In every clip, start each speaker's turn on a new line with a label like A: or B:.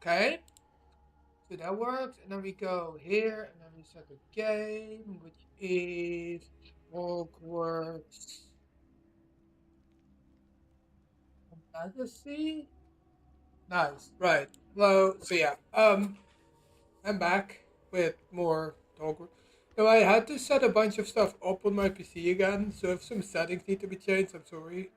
A: Okay. So that works. And then we go here and then we set the game, which is Hogwarts Legacy. Nice. Right. Well, so yeah. I'm back with more Hogwarts. Now I had to set a bunch of stuff up on my PC again, so if some settings need to be changed, I'm sorry.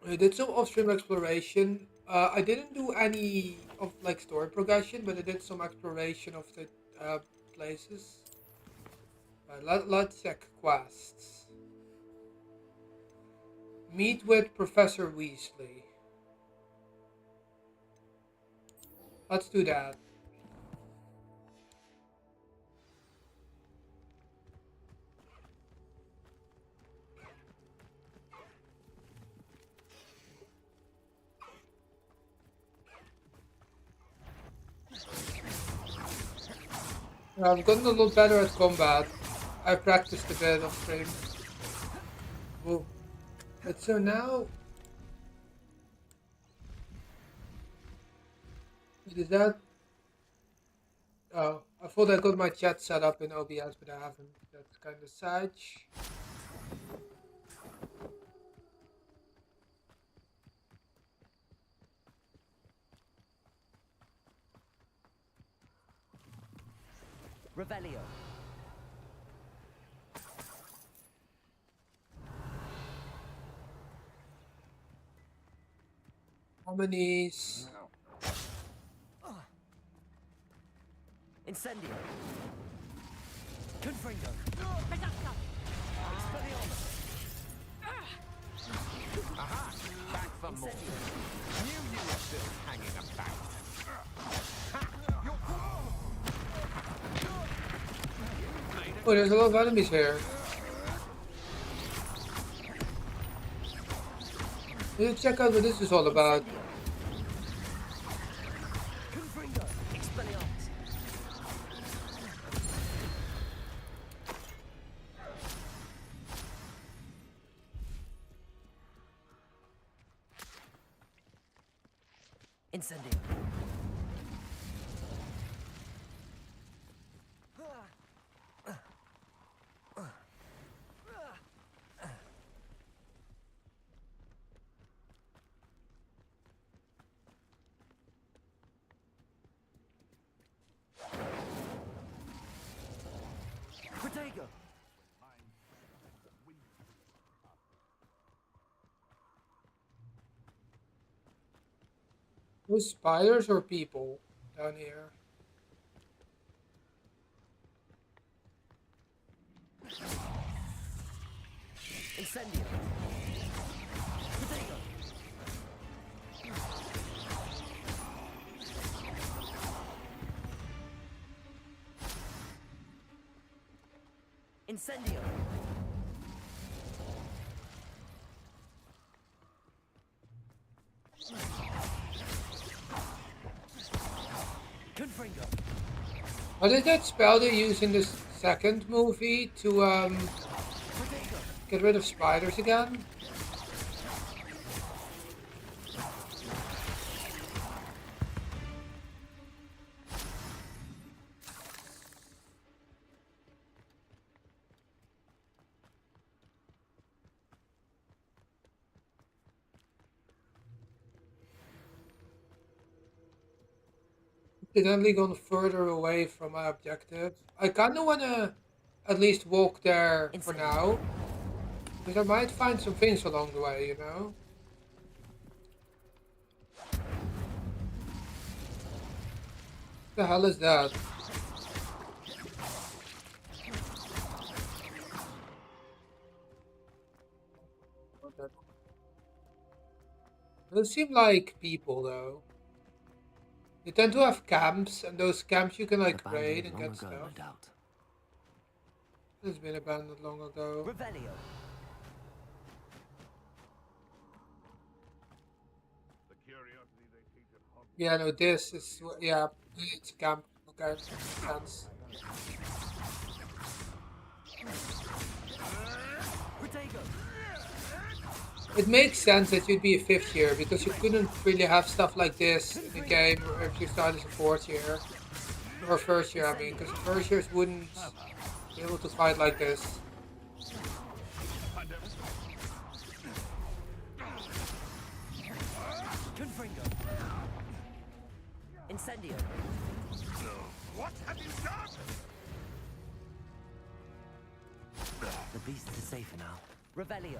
A: I did some off-stream exploration. I didn't do any of like story progression, but I did some exploration of the places. Let's check quests. Meet with Professor Weasley. Let's do that. I've gotten a lot better at combat. I practiced a bit off stream. Whoa. But so now, is that? Oh, I thought I got my chat set up in OBS, but I haven't. That's kind of sad.
B: Revelio.
A: Harmonies.
B: Incendio. Confringo. Expelliarmus.
C: Aha! Back for more. Knew you were still hanging about.
A: Oh, there's a lot of enemies here. Let's check out what this is all about.
B: Confringo. Expelliarmus. Incendio. Protego.
A: Those spiders or people down here?
B: Incendio. Protego. Incendio. Confringo.
A: What is that spell they use in the second movie to
B: Protego.
A: get rid of spiders again? Accidentally gone further away from my objective. I kinda wanna at least walk there for now. Because I might find some things along the way, you know? What the hell is that? Those seem like people though. They tend to have camps, and those camps you can like raid and get stuff.
B: No doubt.
A: It's been abandoned long ago.
B: Revelio.
C: The curiosity they teach at Hogwarts.
A: Yeah, no, this is yeah, it's a camp. Okay, sense.
B: Protego.
A: It makes sense that you'd be a fifth year because you couldn't really have stuff like this in a
B: Confringo.
A: game if you start as a fourth year or first year. I mean,
B: Incendio.
A: because first years wouldn't be able to fight like this.
B: Confringo. Incendio.
C: What have you done?
B: The beasts are safer now. Revelio.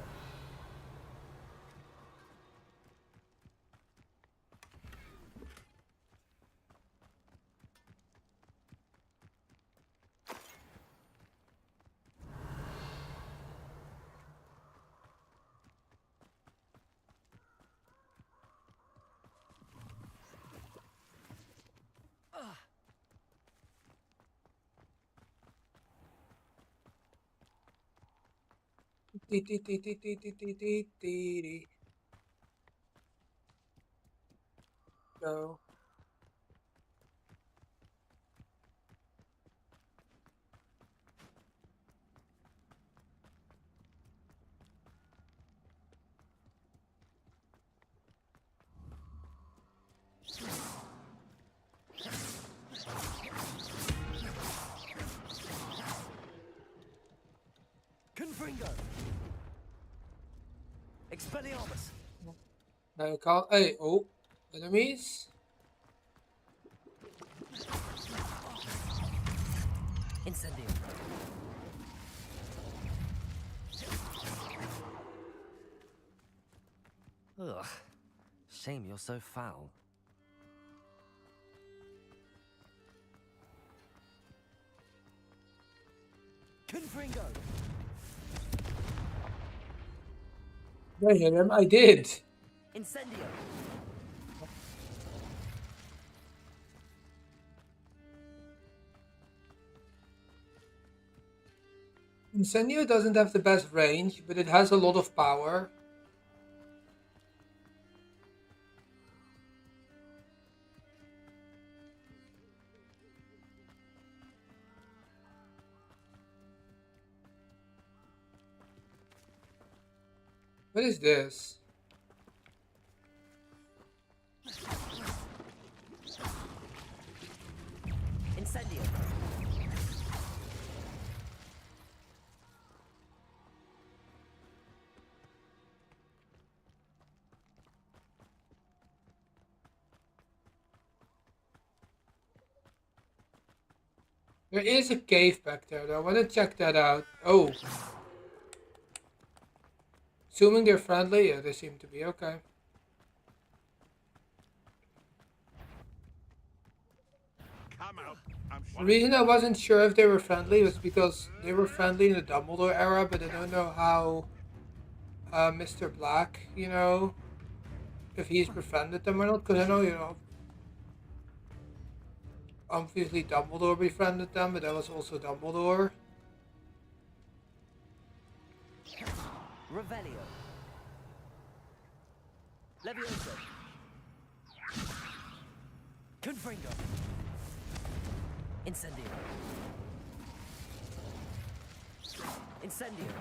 A: Go.
B: Confringo. Expelliarmus.
A: I call. Hey, oh, enemies.
B: Incendio. Ugh. Shame you're so foul. Confringo.
A: Did I hit him? I did.
B: Incendio.
A: Incendio doesn't have the best range, but it has a lot of power. What is this?
B: Incendio.
A: There is a cave back there, though. I want to check that out. Oh. Assuming they're friendly? Yeah, they seem to be. Okay.
C: Come out. I'm
A: The reason I wasn't sure if they were friendly was because they were friendly in the Dumbledore era, but I don't know how Mr. Black, if he's befriended them or not. Because I know, obviously Dumbledore befriended them, but that was also Dumbledore.
B: Revelio. Levioso. Confringo. Incendio. Incendio.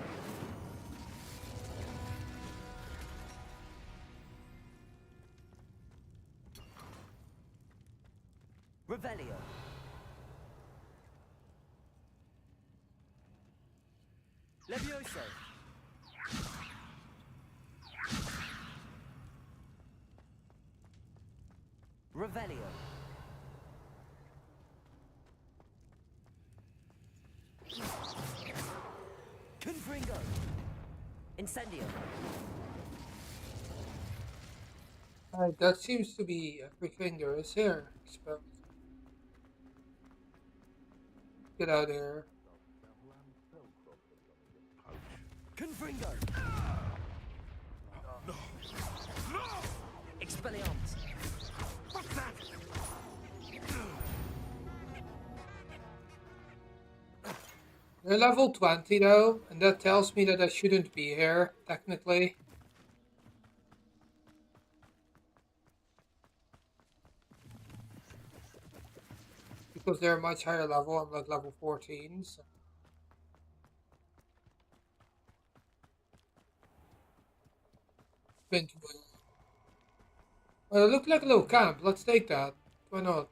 B: Revelio. Levioso. Revelio. Confringo. Incendio.
A: Alright, that seems to be everything there is here. Get out of here.
B: Confringo. Expelliarmus.
C: What's that?
A: They're level 20 though, and that tells me that I shouldn't be here, technically. Because they're much higher level, I'm like level 14. So. Been to it. Well, it looked like a little camp. Let's take that. Why not?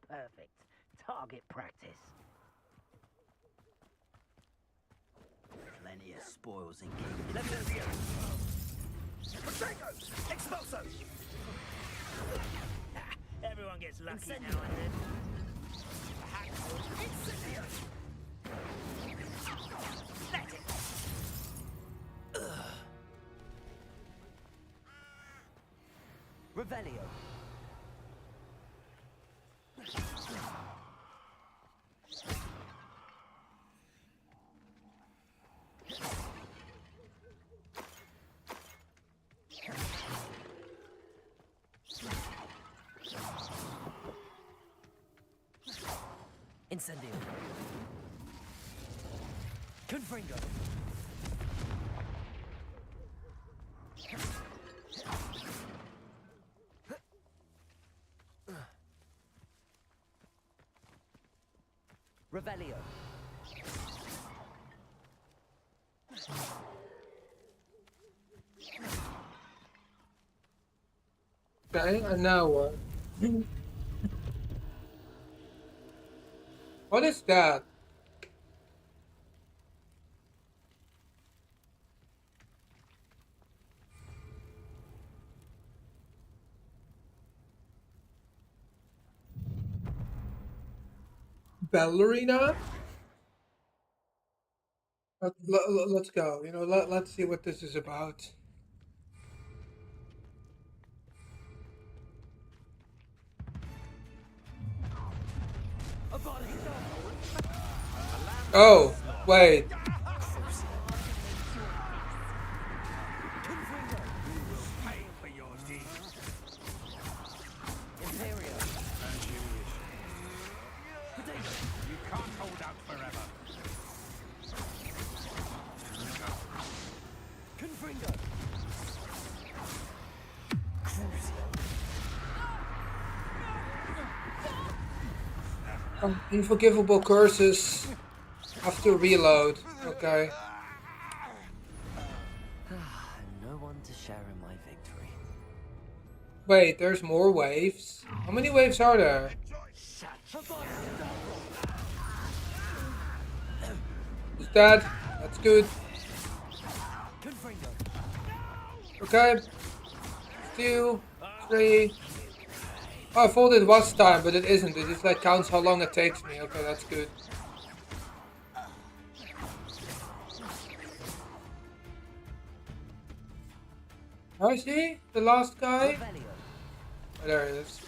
B: Perfect. Target practice. Plenty of spoils in King. Let's go. Potatoes! Expulso! Everyone gets lucky now and then. Incendio! Let it! Revelio. Incendio. Confringo. Revelio.
A: Okay, and now what? What is that? Ballerina? Let's go. You know, let's see what this is about. Oh, wait.
C: Pay for your deeds.
B: Imperio.
C: As you wish. You can't hold out forever.
B: Confringo.
A: Unforgivable curses. Have to reload. Okay.
B: No one to share in my victory.
A: Wait, there's more waves? How many waves are there? He's dead. That's good.
B: Confringo.
A: Okay. 2, 3. Oh, I thought it was time, but it isn't. It just like counts how long it takes me. Okay, that's good. Where is he? The last guy?
B: Revelio.
A: Oh, there he is.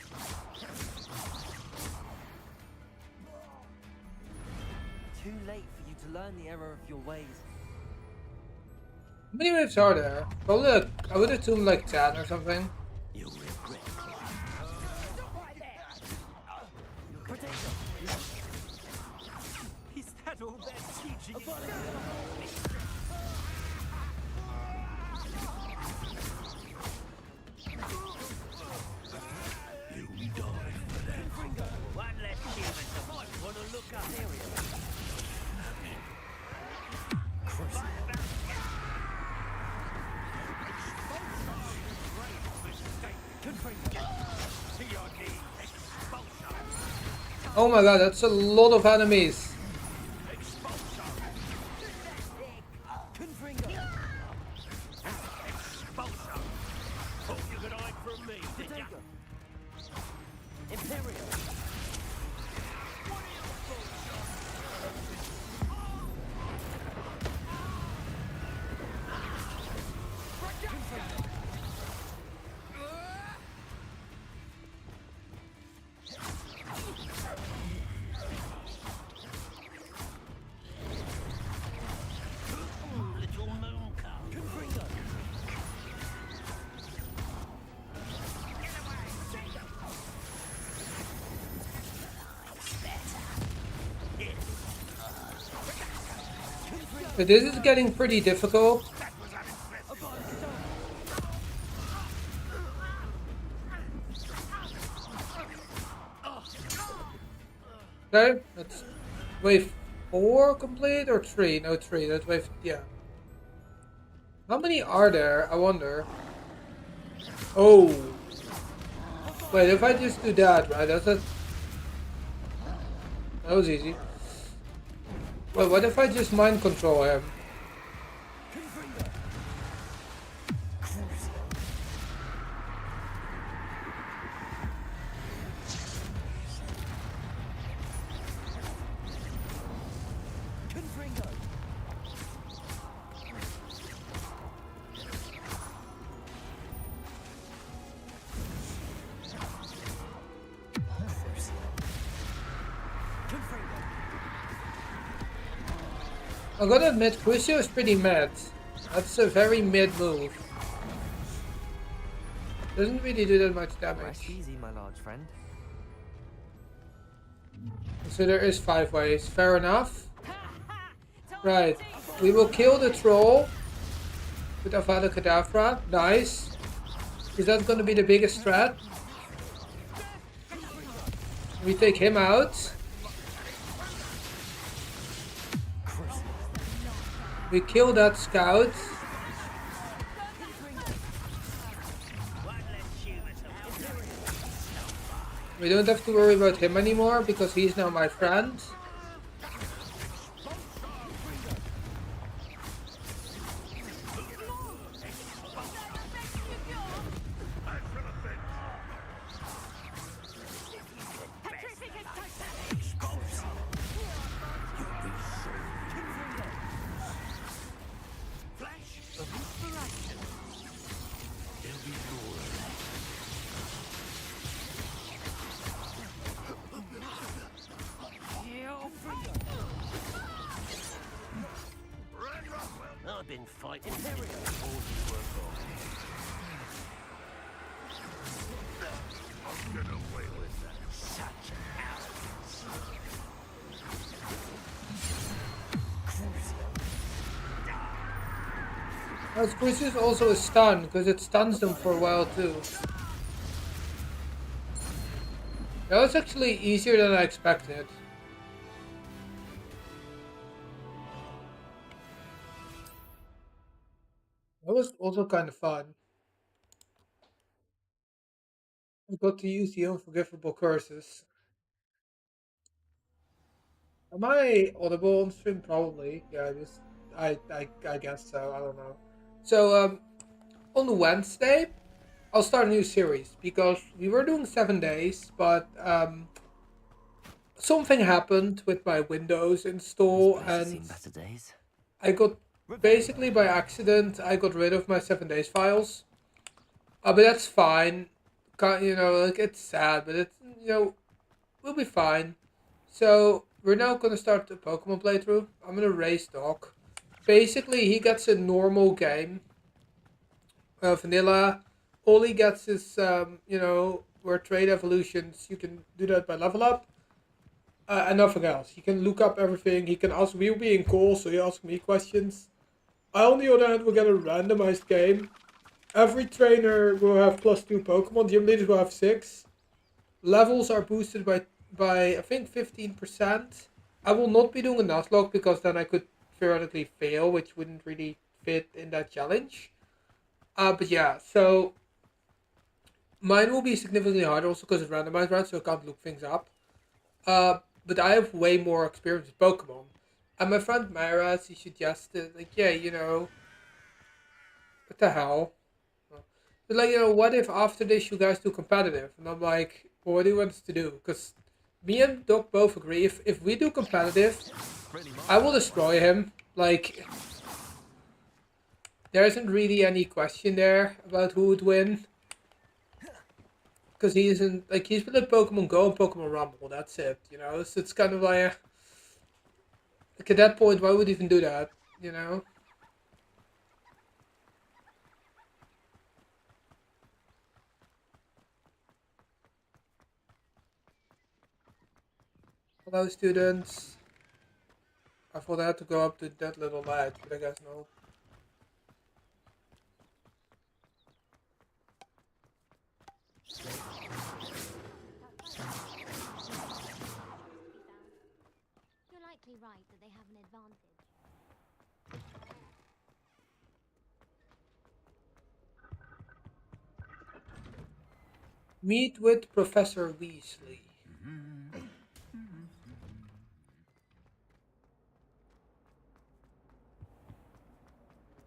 B: Too late for you to learn the error of your ways.
A: How many waves are there? Probably like, I would assume like 10 or something.
B: You'll regret. Potato.
C: Is that all they're teaching you?
B: One less human to fight. Want to look up area.
C: To your knees. Expulso.
A: Oh my god, that's a lot of enemies.
B: Confringo.
C: Expulso. Thought you could hide from me, did ya?
B: Potato. Imperio.
C: Little moon cow.
B: Confringo.
A: But this is getting pretty difficult. Okay, let's wave 4 complete or 3? No, 3. That's why, yeah. How many are there? I wonder. Oh. Wait, if I just do that, right? That was easy. Wait, what if I just mind control him? I gotta admit, Crucio is pretty mid. That's a very mid move. Doesn't really do that much
B: Rest
A: damage.
B: easy, my large friend.
A: So there is 5 ways. Fair enough. Right. We will kill the troll with Avada Kedavra. Nice. Is that gonna be the biggest threat? We take him out. We kill that scout. We don't have to worry about him anymore because he's now my friend.
B: I've been fighting all you were for. I'll get away with that. Such arrogance.
A: Crucio is also a stun because it stuns them for a while too. That was actually easier than I expected. That was also kind of fun. I got to use the unforgivable curses. Am I audible on stream? Probably. Yeah, I guess so. I don't know. So on Wednesday, I'll start a new series because we were doing 7 days, but something happened with my Windows
B: This
A: install,
B: place has
A: and
B: seen better days.
A: I got
B: Remember,
A: basically by accident I got rid of my 7 days files. But that's fine. You know, like it's sad, but it's we'll be fine. So we're now gonna start the Pokemon playthrough. I'm gonna race Doc. Basically, he gets a normal game, vanilla. All he gets is where trade evolutions. You can do that by level up, and nothing else. He can look up everything. He can ask. We'll be in call, so he asks me questions. I, on the other hand, will get a randomized game. Every trainer will have +2 Pokemon. Gym leaders will have 6. Levels are boosted by I think 15%. I will not be doing a Nuzlocke because then I could theoretically fail, which wouldn't really fit in that challenge. But yeah, so mine will be significantly harder also because it's randomized, right? So I can't look things up. But I have way more experience with Pokemon. And my friend Myra, she suggested, like, yeah, what the hell? But like, what if after this you guys do competitive? And I'm like, well, what do you want us to do? Because me and Doc both agree if we do competitive, I will destroy him. Like, there isn't really any question there about who would win. Because he isn't, like, he's been at Pokemon Go and Pokemon Rumble, that's it, So it's kind of like at that point, why would he even do that, you know? Hello, students. I thought I had to go up to that little ledge, but I guess no.
D: You're likely right that they
A: Meet with Professor Weasley.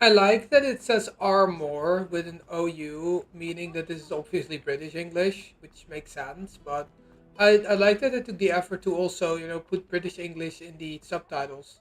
A: I like that it says Armor with an OU, meaning that this is obviously British English, which makes sense, but I like that it took the effort to also, put British English in the subtitles.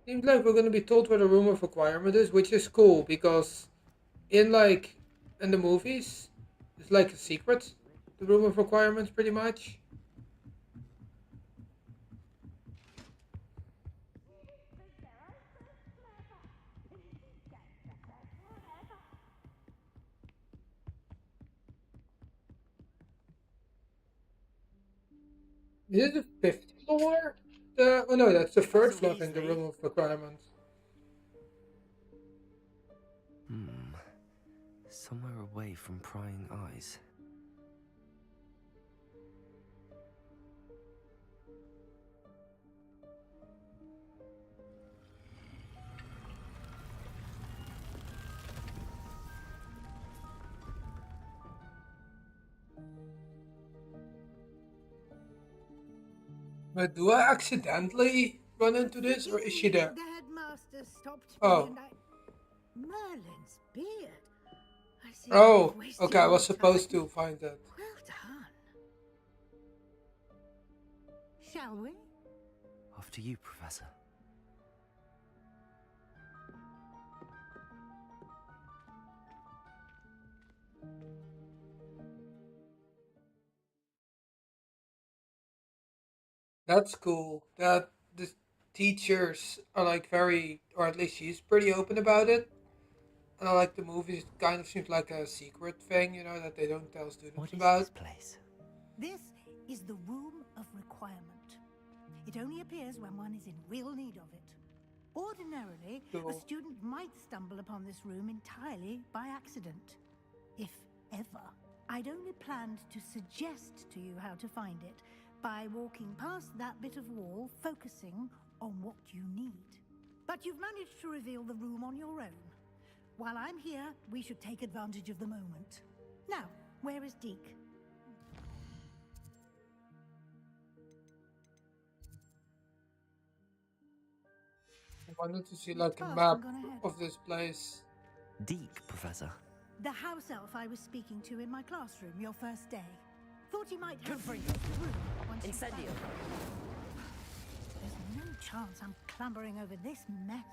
A: Seems like we're going to be told where the room of requirement is, which is cool because in like in the movies, it's like a secret. The room of requirements, pretty much. Is it the fifth floor? Oh no, that's the third
B: Professor
A: floor thing. The
B: Weasley?
A: room of requirements.
B: Hmm. Somewhere away from prying eyes.
A: But do I accidentally run into this, or
D: Forgive
A: is she
D: me,
A: there?
D: the headmaster stopped me
A: Oh,
D: and I... Merlin's beard. I see
A: oh,
D: I've wasted
A: okay. I
D: your
A: was supposed
D: time.
A: to find that.
D: Well done. Shall we?
B: After you, Professor.
A: That's cool. That the teachers are like very, or at least she's pretty open about it. And I like the movies. It kind of seems like a secret thing, that they don't tell students
B: What is
A: about.
B: this place?
D: This is the Room of Requirement. It only appears when one is in real need of it. Ordinarily, a
A: Cool.
D: student might stumble upon this room entirely by accident. If ever. I'd only planned to suggest to you how to find it by walking past that bit of wall, focusing on what you need. But you've managed to reveal the room on your own. While I'm here, we should take advantage of the moment. Now, where is Deke?
A: I wanted to see like a
D: Past
A: map
D: and gone ahead.
A: of this place.
B: Deke, Professor.
D: The house elf I was speaking to in my classroom your first day. Thought he might help you through once you found
B: Incendio.
D: it. There's no chance I'm clambering over this mess.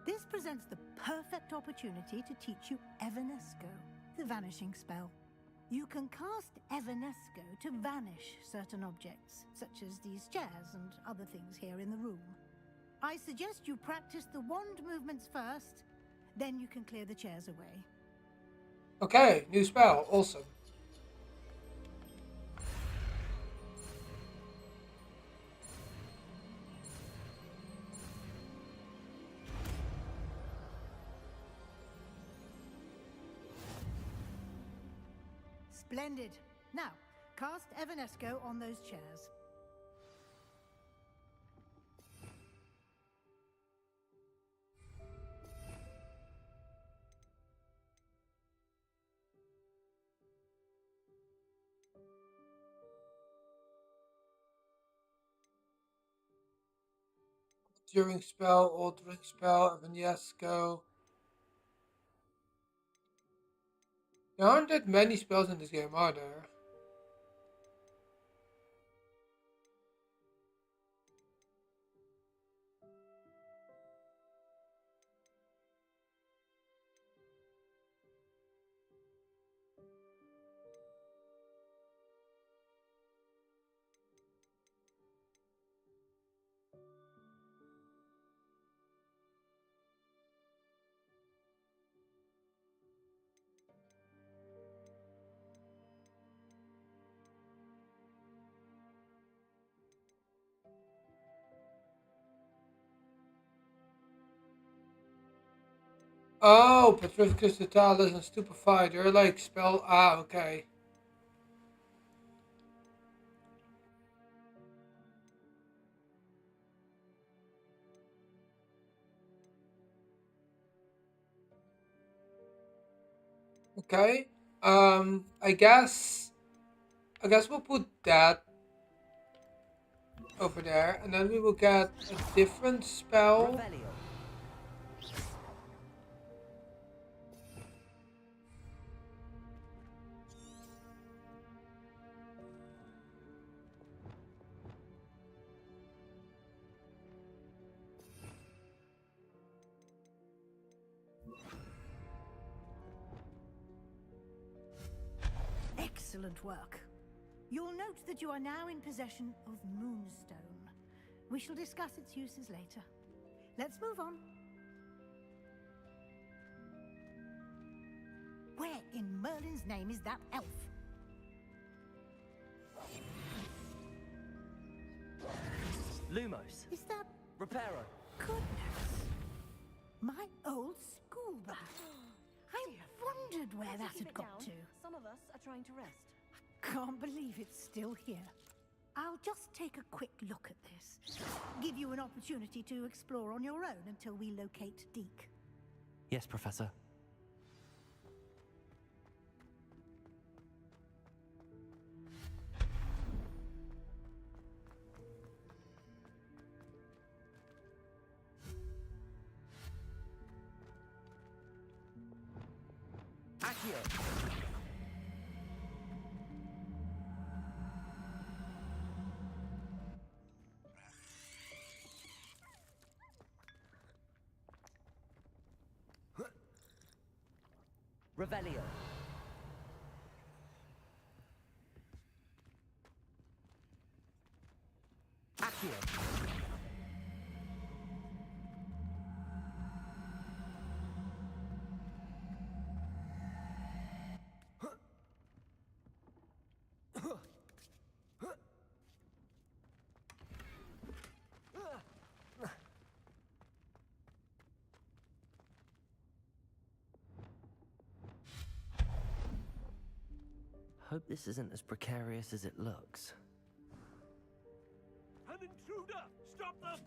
D: This presents the perfect opportunity to teach you Evanesco, the vanishing spell. You can cast Evanesco to vanish certain objects, such as these chairs and other things here in the room. I suggest you practice the wand movements first, then you can clear the chairs away.
A: Okay, new spell. Awesome.
D: Splendid. Now, cast Evanesco on those chairs.
A: During spell, altering spell, Evanesco. There aren't that many spells in this game, are there? Oh, Petrificus Totalis and Stupefied. They're like spell. Ah, okay. Okay. I guess. I guess we'll put that over there, and then we will get a different spell.
B: Revelio.
D: Excellent work. You'll note that you are now in possession of Moonstone. We shall discuss its uses later. Let's move on. Where in Merlin's name is that elf?
B: Lumos.
D: Is that
B: Reparo.
D: goodness? My old school bag. I wondered where that had got to.
E: Some of us are trying to rest.
D: Can't believe it's still here. I'll just take a quick look at this. Give you an opportunity to explore on your own until we locate Deke.
B: Yes, Professor. Accio. Revelio. Accio. Hope this isn't as precarious as it looks.
C: An intruder! Stop them!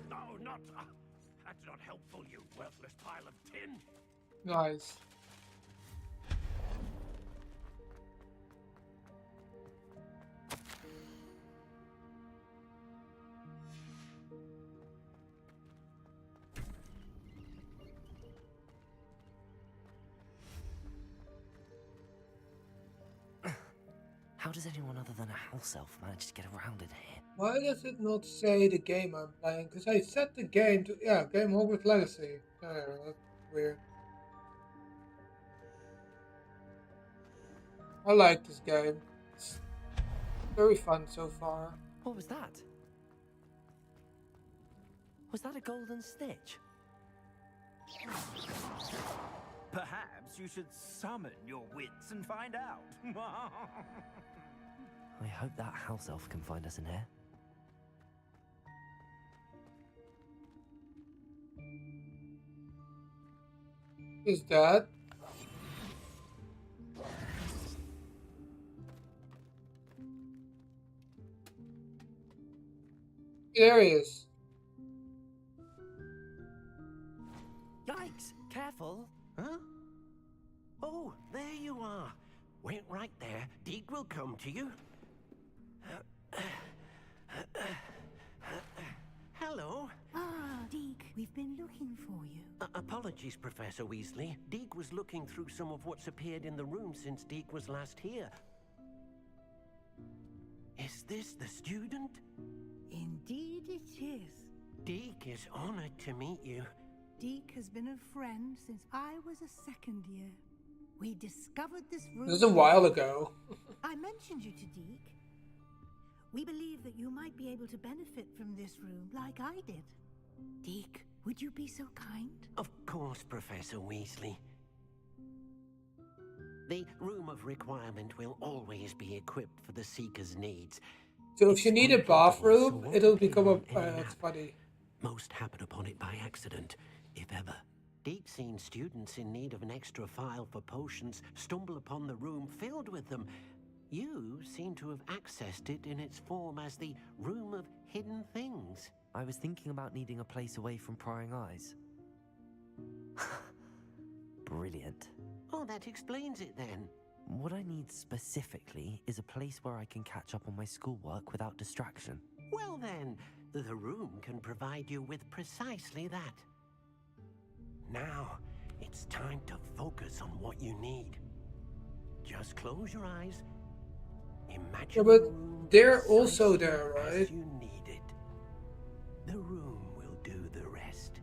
C: No, not. That's not helpful, you worthless pile of tin.
A: Nice.
B: How does anyone other than a house elf manage to get around in here?
A: Why does it not say the game I'm playing? Because I set the game to, yeah, game Hogwarts Legacy. Oh, that's weird. I like this game. It's very fun so far.
B: What was that? Was that a golden stitch?
F: Perhaps you should summon your wits and find out.
B: I hope that house elf can find us in here.
A: Is that? There he is.
B: Yikes! Careful!
G: Huh? Oh, there you are. Wait right there. Deke will come to you. Hello.
D: Ah, Deke, we've been looking for you.
G: Apologies, Professor Weasley. Deke was looking through some of what's appeared in the room since Deke was last here. Is this the student?
D: Indeed it is.
G: Deke is honored to meet you.
D: Deke has been a friend since I was a second year. We discovered this room.
A: This is a while ago.
D: I mentioned you to Deke. We believe that you might be able to benefit from this room like I did. Deke, would you be so kind?
G: Of course, Professor Weasley. The room of requirement will always be equipped for the Seeker's needs.
A: So if you need a bathroom, it'll become a.
G: Any
A: That's funny.
G: Most happen upon it by accident, if ever. Deek's seen students in need of an extra file for potions stumble upon the room filled with them. You seem to have accessed it in its form as the Room of Hidden Things.
B: I was thinking about needing a place away from prying eyes. Brilliant.
G: Oh, that explains it then.
B: What I need specifically is a place where I can catch up on my schoolwork without distraction.
G: Well then, the room can provide you with precisely that. Now, it's time to focus on what you need. Just close your eyes. Imagine
A: Yeah, but
G: the room
A: they're also
G: precisely
A: there,
G: as
A: right?
G: you need it. The room will do the rest.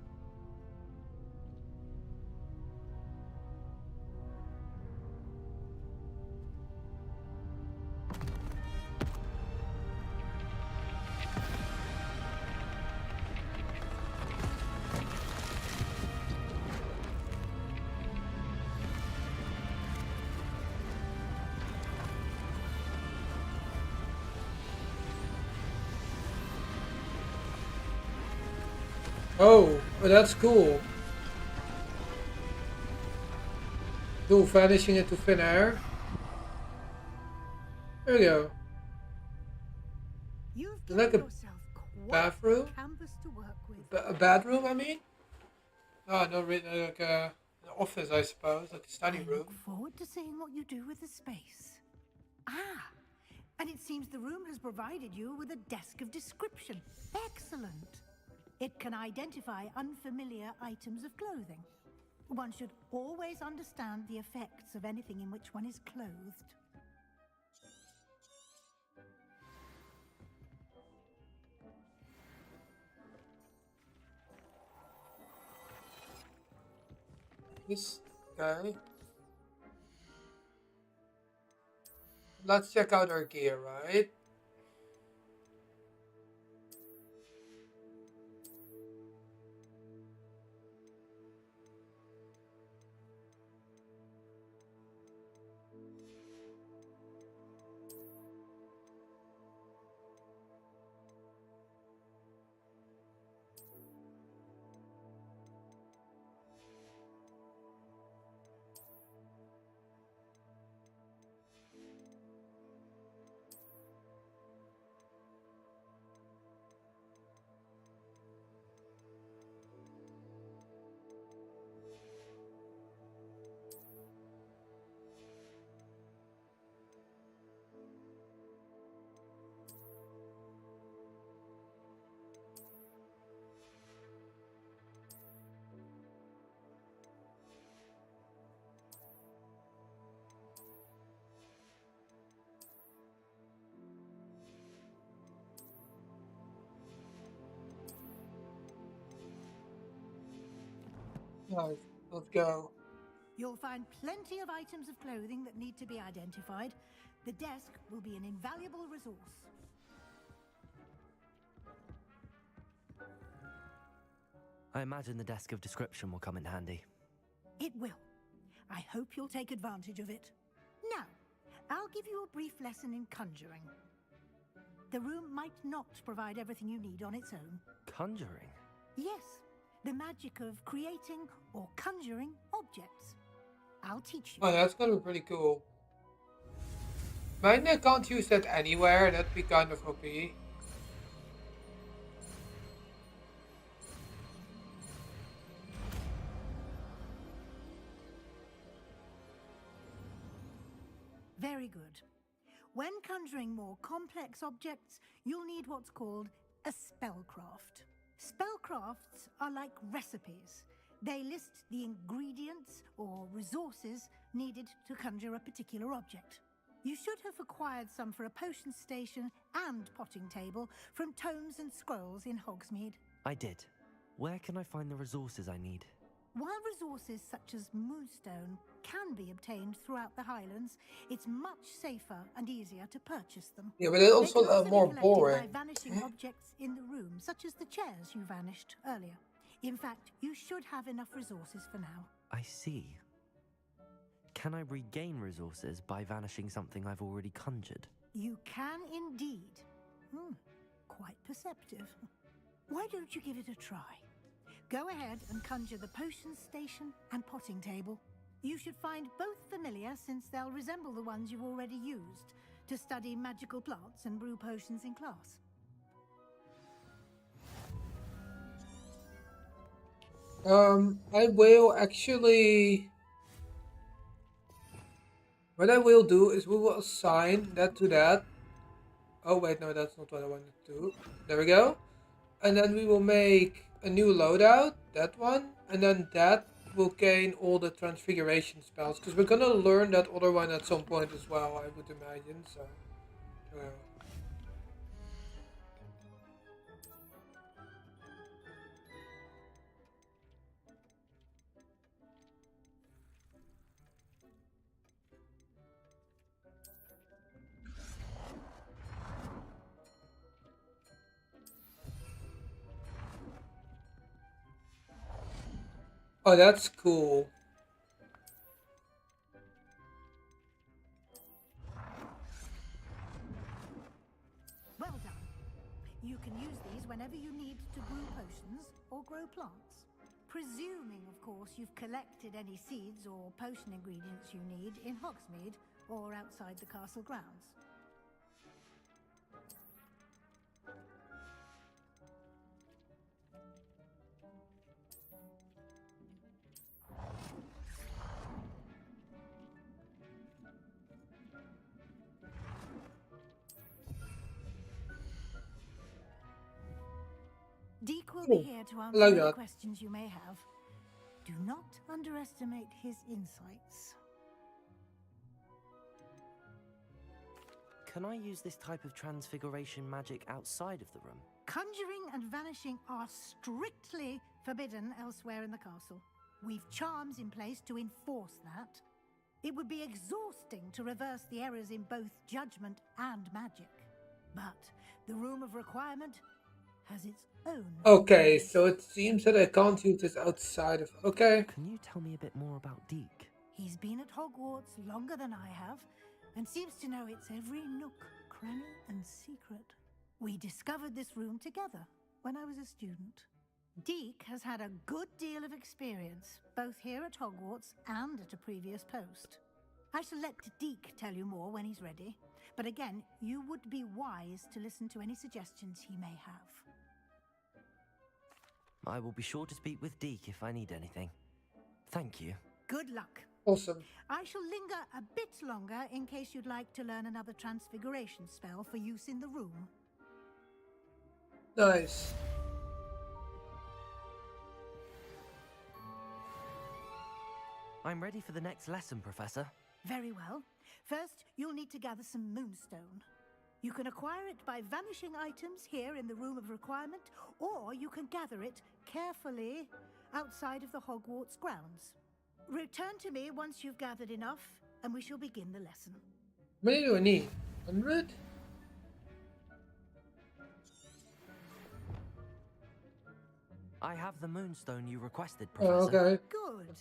A: Oh, well, that's cool. Dual vanishing into thin air. There we go.
D: You've
A: Like
D: given
A: a
D: yourself quite
A: bathroom?
D: a canvas to work with.
A: A bedroom, I mean? Oh, no, really, like an office, I suppose, like a study
D: I
A: room.
D: look forward to seeing what you do with the space. Ah, and it seems the room has provided you with a desk of description. Excellent. It can identify unfamiliar items of clothing. One should always understand the effects of anything in which one is clothed.
A: This guy. Let's check out our gear, right? Nice. Let's go.
D: You'll find plenty of items of clothing that need to be identified. The desk will be an invaluable resource.
B: I imagine the desk of description will come in handy.
D: It will. I hope you'll take advantage of it. Now, I'll give you a brief lesson in conjuring. The room might not provide everything you need on its own.
B: Conjuring?
D: Yes, the magic of creating or conjuring objects. I'll teach you.
A: Oh, that's gonna be pretty cool. Mind I can't use that anywhere, that'd be kind of OP.
D: Very good. When conjuring more complex objects, you'll need what's called a spellcraft. Spellcrafts are like recipes. They list the ingredients or resources needed to conjure a particular object. You should have acquired some for a potion station and potting table from tomes and scrolls in Hogsmeade.
B: I did. Where can I find the resources I need?
D: While resources such as moonstone can be obtained throughout the Highlands, it's much safer and easier to purchase them.
A: Yeah, but it's
D: They can
A: also
D: be
A: more
D: collected
A: boring.
D: by vanishing objects in the room, such as the chairs you vanished earlier. In fact, you should have enough resources for now.
B: I see. Can I regain resources by vanishing something I've already conjured?
D: You can indeed. Quite perceptive. Why don't you give it a try? Go ahead and conjure the potion station and potting table. You should find both familiar since they'll resemble the ones you've already used to study magical plants and brew potions in class.
A: I will actually. What I will do is we will assign that to that. Oh wait, no, that's not what I wanted to do. There we go. And then we will make a new loadout, that one, and then that will gain all the transfiguration spells, because we're gonna learn that other one at some point as well, I would imagine, so... Oh, that's cool.
D: Well done. You can use these whenever you need to brew potions or grow plants. Presuming, of course, you've collected any seeds or potion ingredients you need in Hogsmeade or outside the castle grounds. Deek will be here to
A: I
D: answer
A: like
D: any
A: that.
D: questions you may have. Do not underestimate his insights.
B: Can I use this type of transfiguration magic outside of the room?
D: Conjuring and vanishing are strictly forbidden elsewhere in the castle. We've charms in place to enforce that. It would be exhausting to reverse the errors in both judgment and magic. But the Room of Requirement has its own...
A: Okay, so it seems that I can't use this outside of... Okay.
B: Can you tell me a bit more about Deke?
D: He's been at Hogwarts longer than I have, and seems to know its every nook, cranny, and secret. We discovered this room together when I was a student. Deke has had a good deal of experience, both here at Hogwarts and at a previous post. I shall let Deke tell you more when he's ready, but again, you would be wise to listen to any suggestions he may have.
B: I will be sure to speak with Deke if I need anything. Thank you.
D: Good luck.
A: Awesome.
D: I shall linger a bit longer in case you'd like to learn another transfiguration spell for use in the room.
A: Nice.
B: I'm ready for the next lesson, Professor.
D: Very well. First, you'll need to gather some moonstone. You can acquire it by vanishing items here in the Room of Requirement, or you can gather it carefully outside of the Hogwarts grounds. Return to me once you've gathered enough, and we shall begin the lesson.
A: How many do I need? 100?
B: I have the moonstone you requested,
A: Oh,
B: Professor.
A: okay.
D: Good.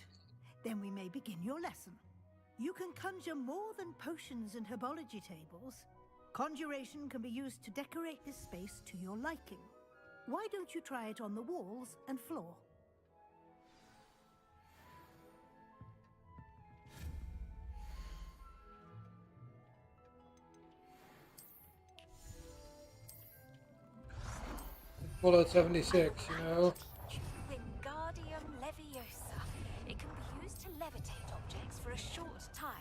D: Then we may begin your lesson. You can conjure more than potions and herbology tables. Conjuration can be used to decorate this space to your liking. Why don't you try it on the walls and floor?
A: Fallout 76, you know?
E: Wingardium Leviosa. It can be used to levitate objects for a short time.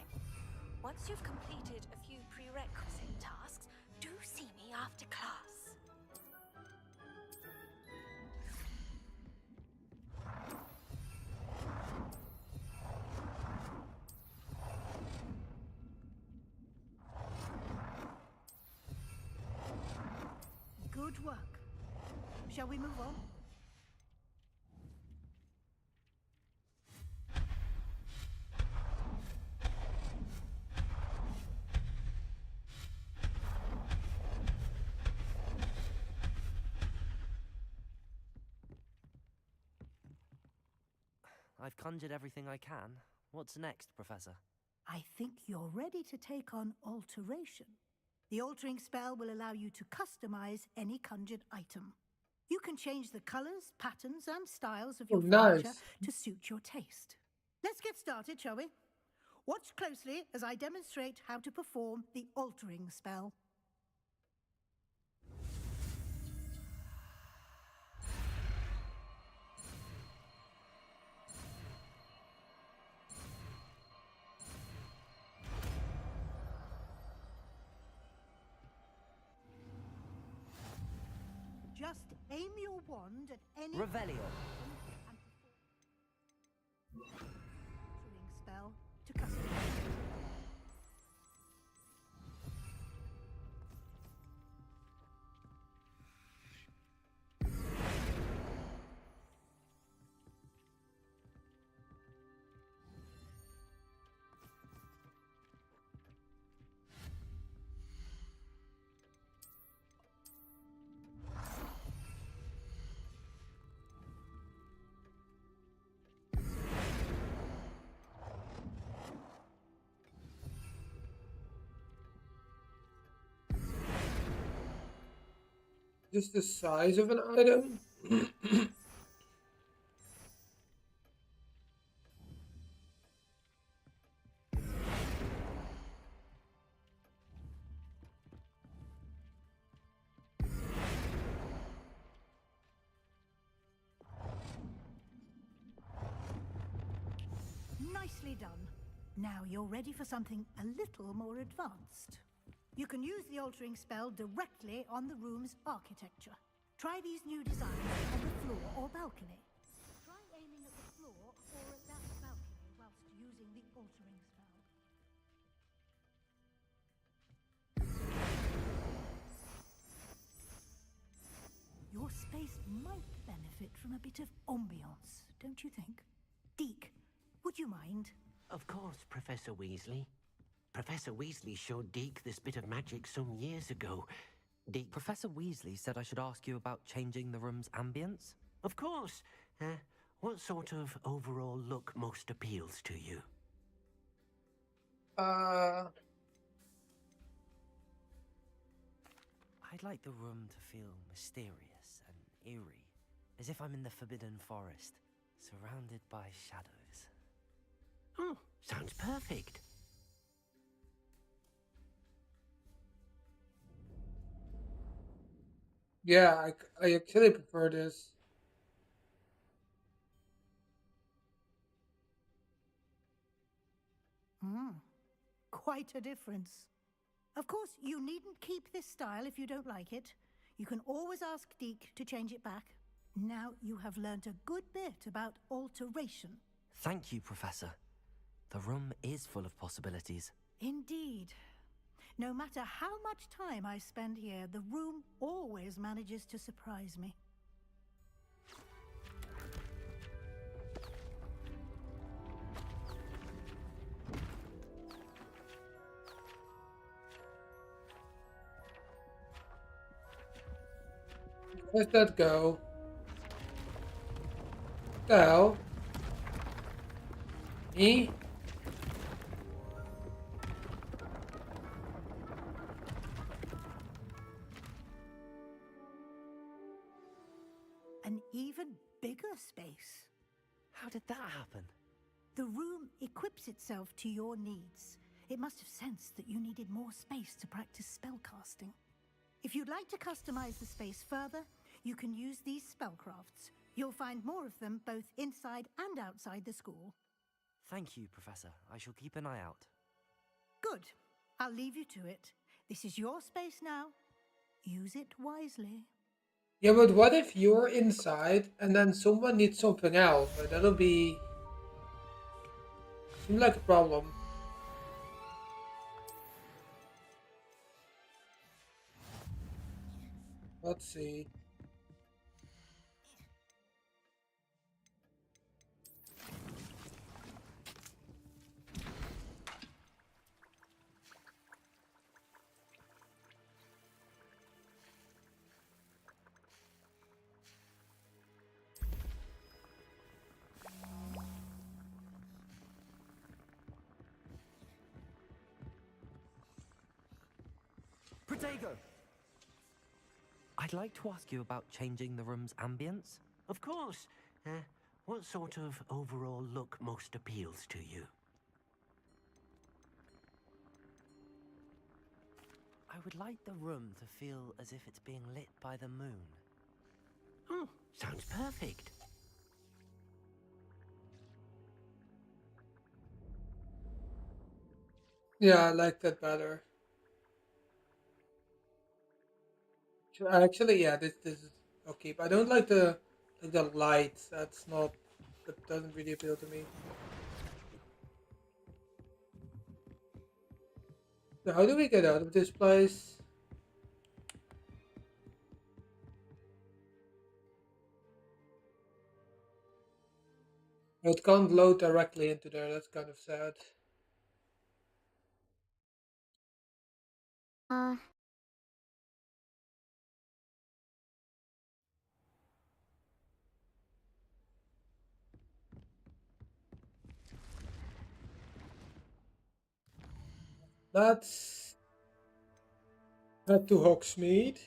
E: Once you've completed a few prerequisite tasks, do see me after class.
D: Good work. Shall we move on?
B: I've conjured everything I can. What's next, Professor?
D: I think you're ready to take on alteration. The altering spell will allow you to customize any conjured item. You can change the colors, patterns, and styles of
A: Oh,
D: your furniture
A: nice.
D: to suit your taste. Let's get started, shall we? Watch closely as I demonstrate how to perform the altering spell. Just aim your wand at any
B: Revelio.
D: and perform altering spell to customize.
A: Just the size of an item?
D: Nicely done. Now you're ready for something a little more advanced. You can use the altering spell directly on the room's architecture. Try these new designs on the floor or balcony. Try aiming at the floor or at that balcony whilst using the altering spell. Your space might benefit from a bit of ambiance, don't you think? Deke, would you mind?
G: Of course, Professor Weasley. Professor Weasley showed Deke this bit of magic some years ago. Deke...
B: Professor Weasley said I should ask you about changing the room's ambience.
G: Of course. What sort of overall look most appeals to you?
A: Uh,
B: I'd like the room to feel mysterious and eerie, as if I'm in the Forbidden Forest, surrounded by shadows.
G: Oh, sounds perfect.
A: yeah, I actually prefer this.
D: Quite a difference. Of course, you needn't keep this style if you don't like it. You can always ask Deke to change it back. Now you have learnt a good bit about alteration.
B: Thank you, Professor. The room is full of possibilities.
D: Indeed. No matter how much time I spend here, the room always manages to surprise me.
A: Where's that go? The hell? Me?
D: An even bigger space.
B: How did that happen?
D: The room equips itself to your needs. It must have sensed that you needed more space to practice spellcasting. If you'd like to customize the space further, you can use these spellcrafts. You'll find more of them both inside and outside the school.
B: Thank you, Professor. I shall keep an eye out.
D: Good. I'll leave you to it. This is your space now. Use it wisely.
A: Yeah, but what if you're inside and then someone needs something else? Like, that'll be... seem like a problem. Let's see.
B: Protego! I I'd like to ask you about changing the room's ambience.
G: Of course. What sort of overall look most appeals to you?
B: I would like the room to feel as if it's being lit by the moon.
G: Oh, sounds perfect.
A: Yeah, I like that better. Actually, yeah, this is okay. But I don't like the lights. That doesn't really appeal to me. So how do we get out of this place? It can't load directly into there. That's kind of sad. Let's head to Hogsmeade.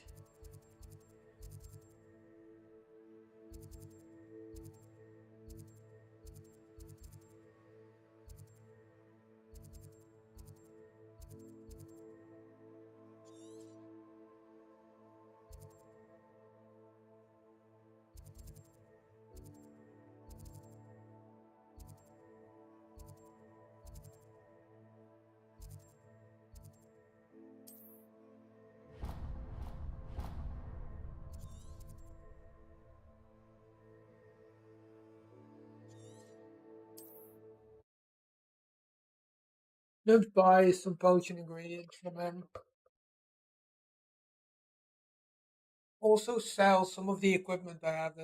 A: Let's buy some potion ingredients from him. Also sell some of the equipment I have.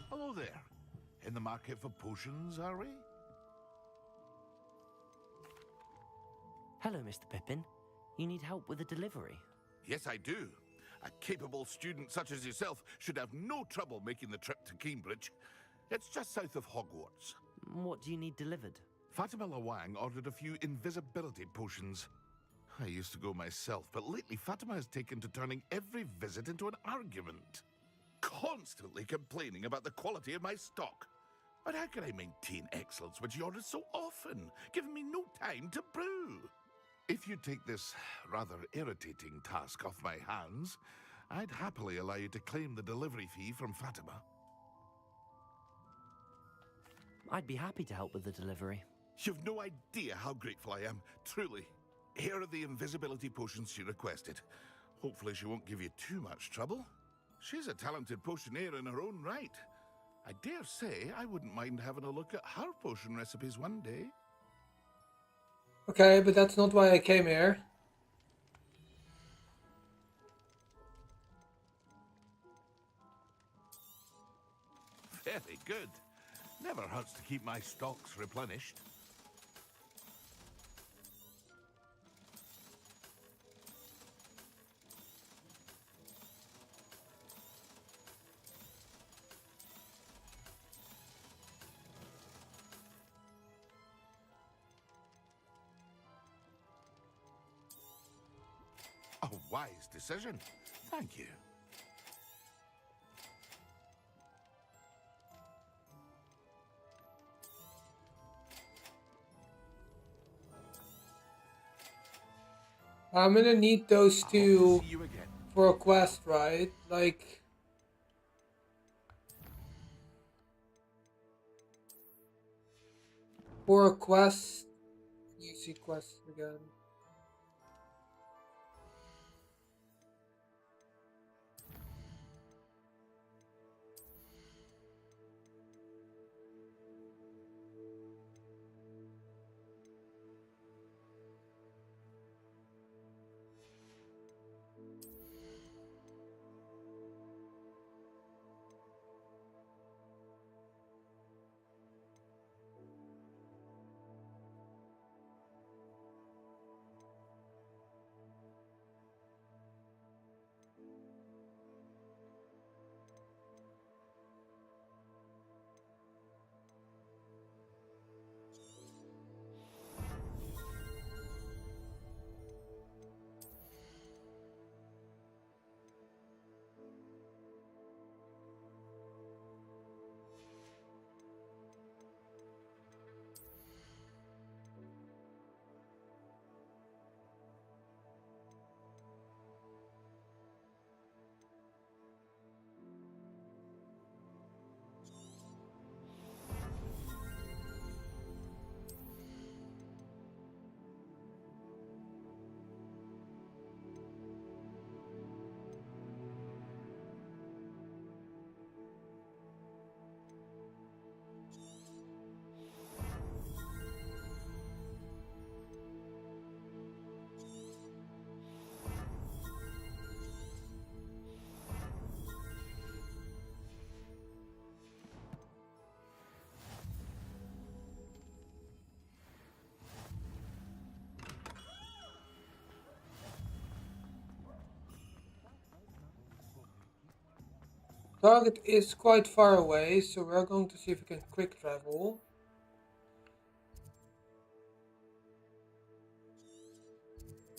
C: Hello there. In the market for potions, are we?
B: Hello, Mr. Pippin. You need help with a delivery?
C: Yes, I do. A capable student such as yourself should have no trouble making the trip to Cambridge. It's just south of Hogwarts.
B: What do you need delivered?
C: Fatima Lawang ordered a few invisibility potions. I used to go myself, but lately Fatima has taken to turning every visit into an argument. Constantly complaining about the quality of my stock. But how can I maintain excellence when she orders so often, giving me no time to brew? If you take this rather irritating task off my hands, I'd happily allow you to claim the delivery fee from Fatima.
B: I'd be happy to help with the delivery.
C: You've no idea how grateful I am, truly. Here are the invisibility potions she requested. Hopefully she won't give you too much trouble. She's a talented potioneer in her own right. I dare say I wouldn't mind having a look at her potion recipes one day.
A: Okay, but that's not why I came here.
C: Very good. Never hurts to keep my stocks replenished. A wise decision. Thank you.
A: I'm gonna need those
C: I hope to
A: two
C: see you again.
A: for a quest, right? Like, for a quest. You see quests again. Target is quite far away, so we're going to see if we can quick travel.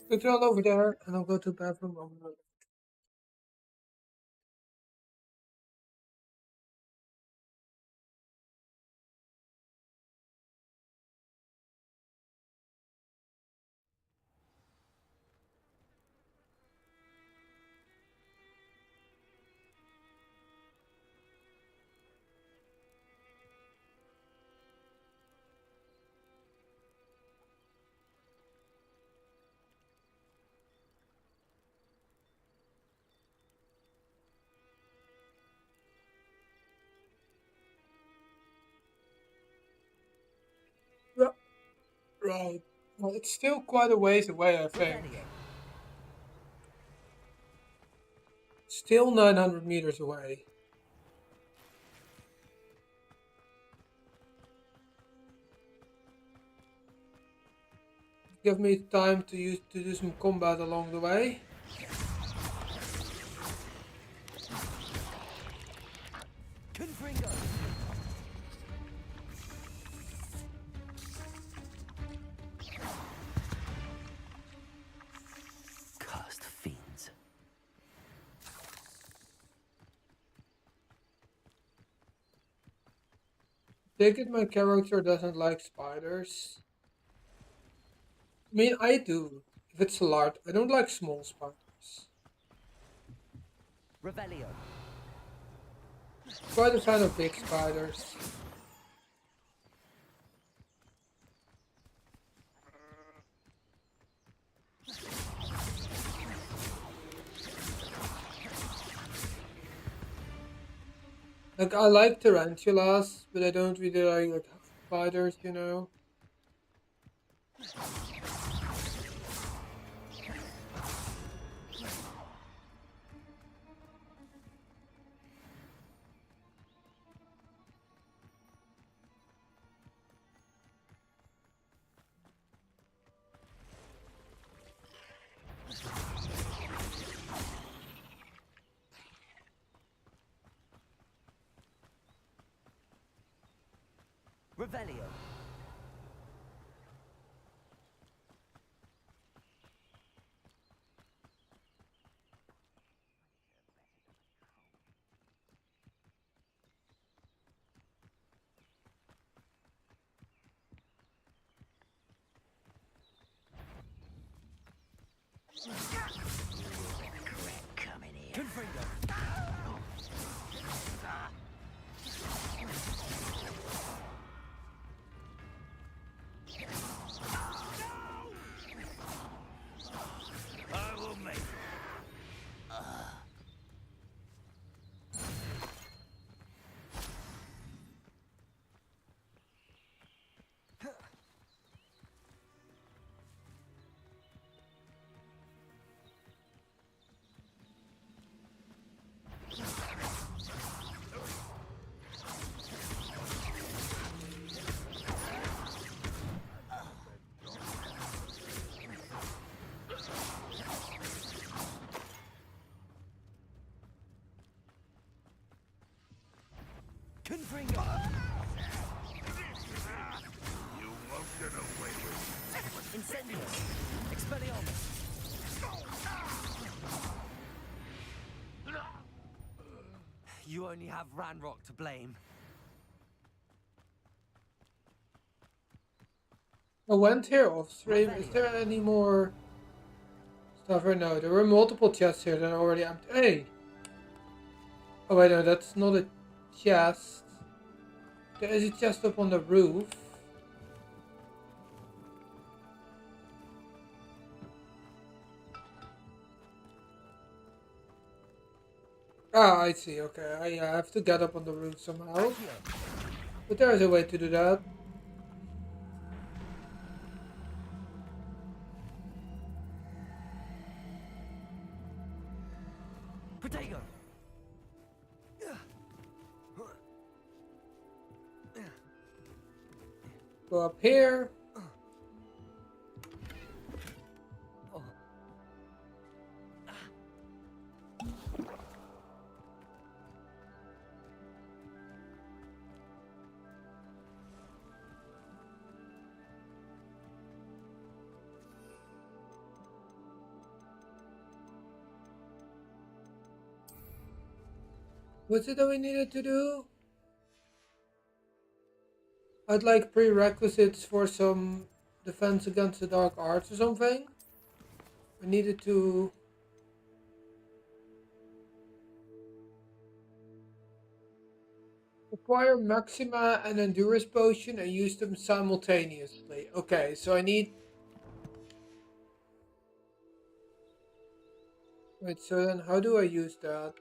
A: Quick travel over there, and I'll go to the bathroom over there. Yeah, right. Well, it's still quite a ways away, I think.
B: Revelio.
A: Still 900 meters away. Give me time to do some combat along the way.
B: Confringo. Cursed fiends.
A: Take it my character doesn't like spiders. I mean, I do. If it's a large, I don't like small spiders.
B: Revelio.
A: Quite a fan of big spiders. Like, I like tarantulas, but I don't really like spiders, you know?
B: Revelio. Confringo.
F: I will make it.
B: Confringo.
C: You won't get away with
B: Incendio. Expelliarmus. You only have Ranrock to blame.
A: I went here off stream. Is there any more stuff right now? There were multiple chests here that are already empty. Hey! Oh wait, no, that's not a chest. There is a chest up on the roof. Ah, I see, okay. I have to get up on the roof somehow. But there is a way to do that.
B: Protego.
A: Go up here. What's it that we needed to do? I'd like prerequisites for some defense against the dark arts or something. I needed to acquire Maxima and Endurance Potion and use them simultaneously. Okay, so I need. Wait, so then how do I use that?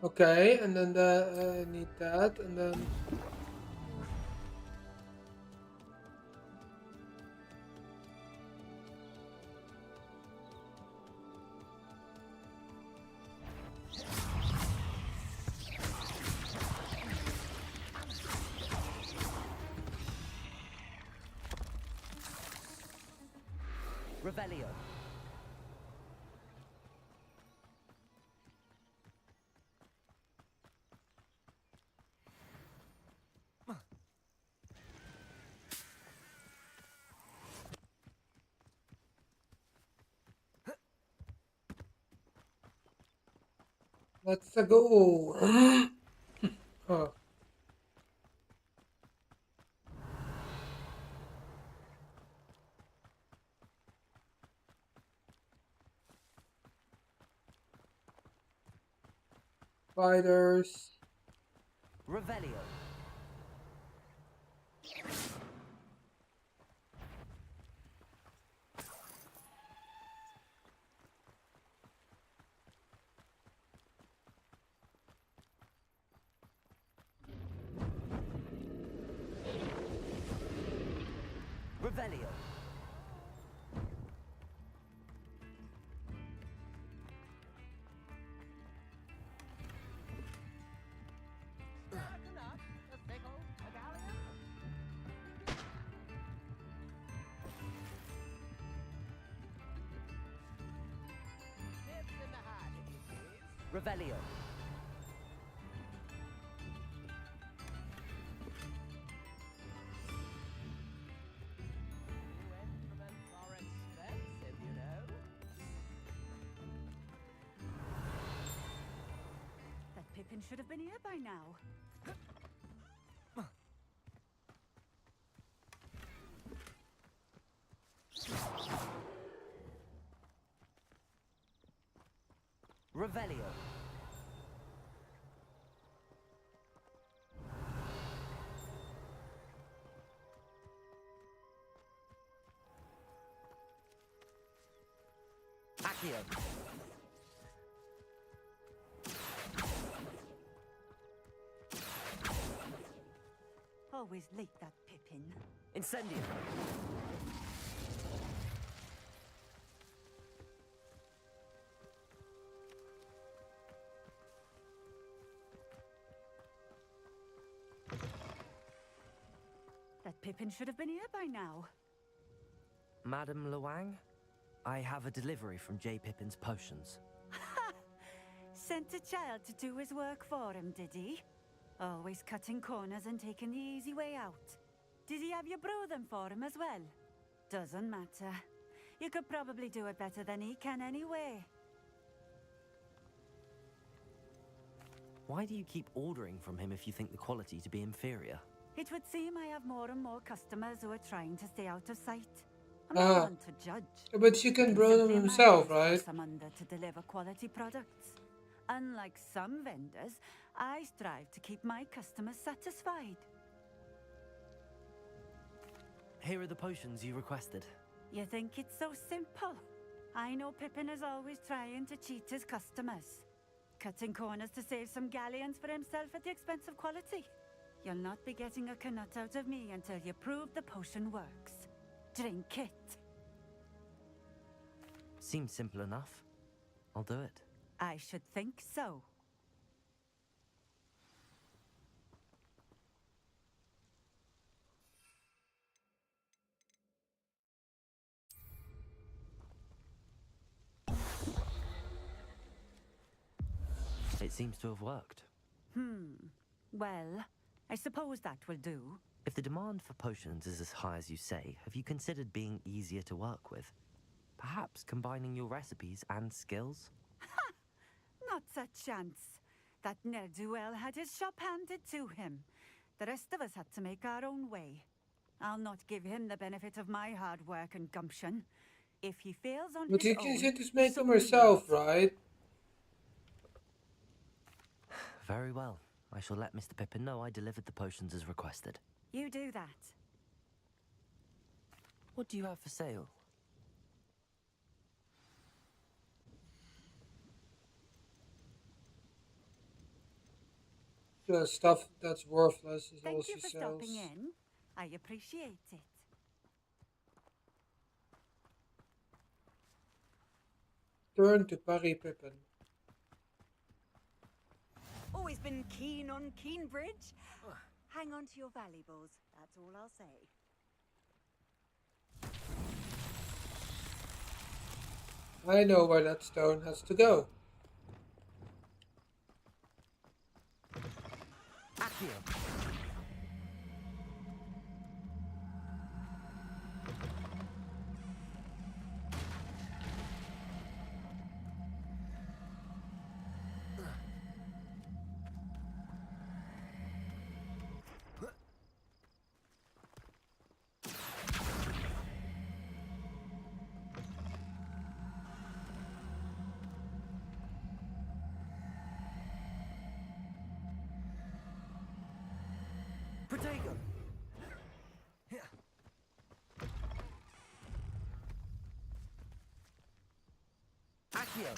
A: Okay, and then I need that, and then.
B: Revelio.
A: Let's go. Oh, spiders.
B: Revelio. Revelio. Revelio.
H: That Pippin should have been here by now.
B: Revelio. Accio.
H: Always late, that Pippin.
B: Incendio.
H: That Pippin should have been here by now.
B: Madame Luang, I have a delivery from J. Pippin's potions.
H: Sent a child to do his work for him, did he? Always cutting corners and taking the easy way out. Did he have you brew them for him as well? Doesn't matter. You could probably do it better than he can anyway.
B: Why do you keep ordering from him if you think the quality to be inferior?
H: It would seem I have more and more customers who are trying to stay out of sight. I'm
A: Ah.
H: not one to judge.
A: But you can brew them
H: Simply
A: himself,
H: manage
A: right?
H: for some under to deliver quality products. Unlike some vendors, I strive to keep my customers satisfied.
B: Here are the potions you requested.
H: You think it's so simple? I know Pippin is always trying to cheat his customers. Cutting corners to save some galleons for himself at the expense of quality. You'll not be getting a canut out of me until you prove the potion works. Drink it.
B: Seems simple enough. I'll do it.
H: I should think so.
B: It seems to have worked.
H: Well, I suppose that will do.
B: If the demand for potions is as high as you say, have you considered being easier to work with? Perhaps combining your recipes and skills?
H: Not a chance. That ne'er-do-well had his shop handed to him. The rest of us had to make our own way. I'll not give him the benefit of my hard work and gumption. If he fails on
A: But
H: his
A: you can
H: own,
A: just make
H: so
A: them
H: be
A: yourself,
H: it.
A: right?
B: Very well. I shall let Mr. Pippin know I delivered the potions as requested.
H: You do that.
B: What do you have for sale?
A: The stuff that's worthless is all
H: Thank you
A: she
H: for
A: sells.
H: stopping in. I appreciate it.
A: Turn to Parry Pippin.
I: Always been keen on Keenbridge. Hang on to your valuables, that's all I'll say.
A: I know where that stone has to go.
B: Accio! Protego! Accio!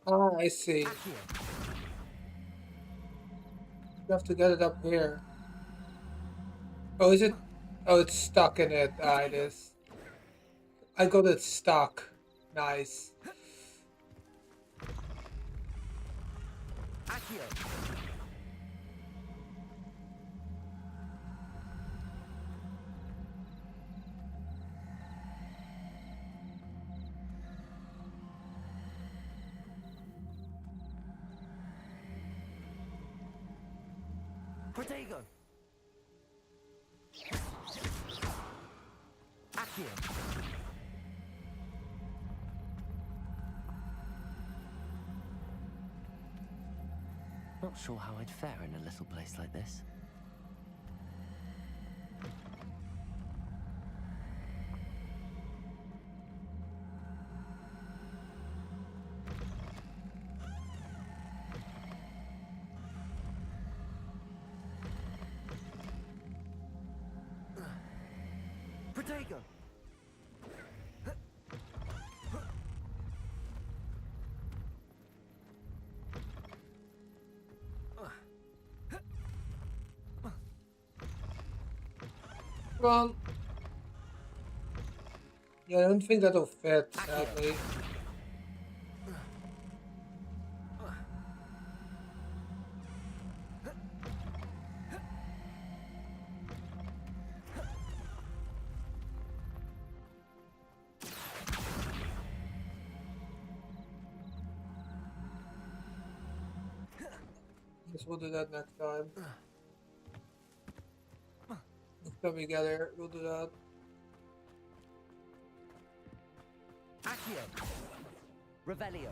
A: Ah, I see.
B: Accio!
A: You have to get it up here. Oh, is it? Oh, it's stuck in it. Ah, it is. I got it stuck. Nice.
B: Accio! Protego! Accio! Not sure how I'd fare in a little place like this. Protego!
A: Come on. Yeah, I don't think that'll fit, sadly. Guess we'll do that next time. Next time we get here, we'll do that.
B: Accio! Revelio!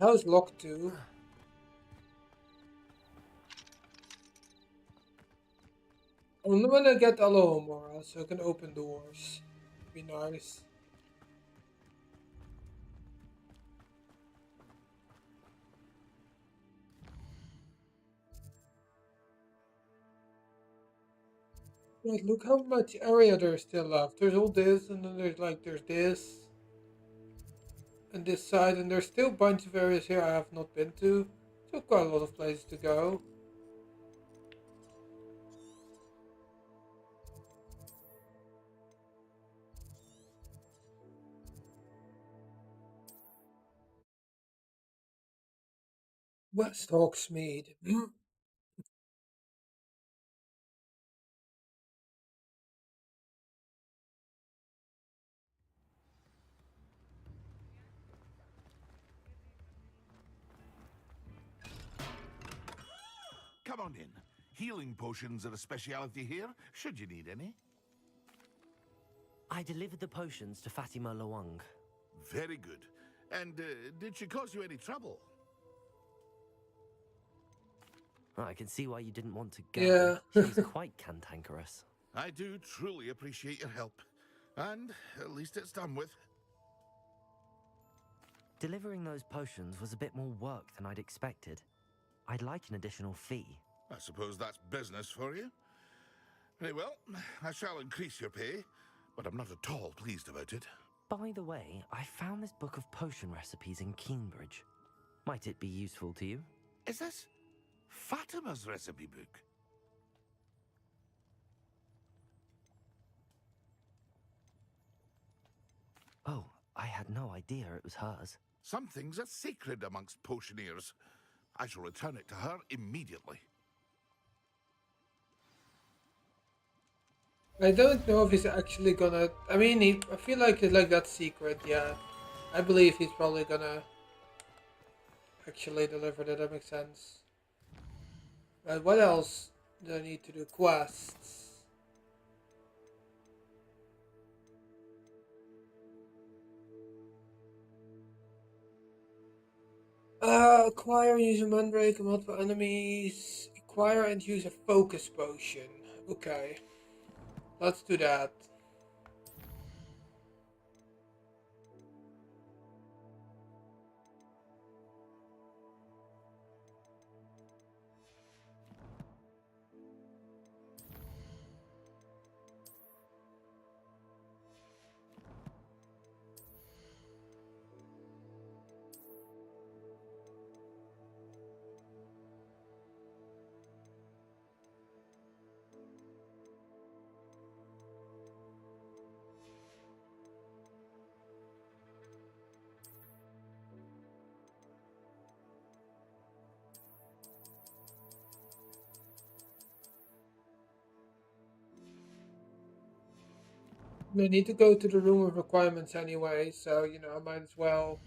A: house locked too. Only when I get Alohomora, so I can open doors. Be nice. Wait, look how much area there's still left. There's all this, and then there's this, and this side, and there's still a bunch of areas here I have not been to. Still quite a lot of places to go. West Hogsmeade.
C: Come on in. Healing potions are a speciality here, should you need any.
B: I delivered the potions to Fatima Lawang.
C: Very good. And did she cause you any trouble?
B: I can see why you didn't want to go.
A: Yeah.
B: She's quite cantankerous.
C: I do truly appreciate your help. And at least it's done with.
B: Delivering those potions was a bit more work than I'd expected. I'd like an additional fee.
C: I suppose that's business for you. Very well, I shall increase your pay, but I'm not at all pleased about it.
B: By the way, I found this book of potion recipes in Keenbridge. Might it be useful to you?
C: Is this Fatima's recipe book?
B: Oh, I had no idea it was hers.
C: Some things are sacred amongst potioneers. I shall return it to her immediately.
A: I don't know if he's actually gonna. I mean, I feel like it's like that secret. Yeah, I believe he's probably gonna actually deliver that. That makes sense. But what else do I need to do? Quests. Acquire and use a mandrake on multiple enemies. Acquire and use a focus potion. Okay, let's do that. I need to go to the room of requirements anyway, so I might as well.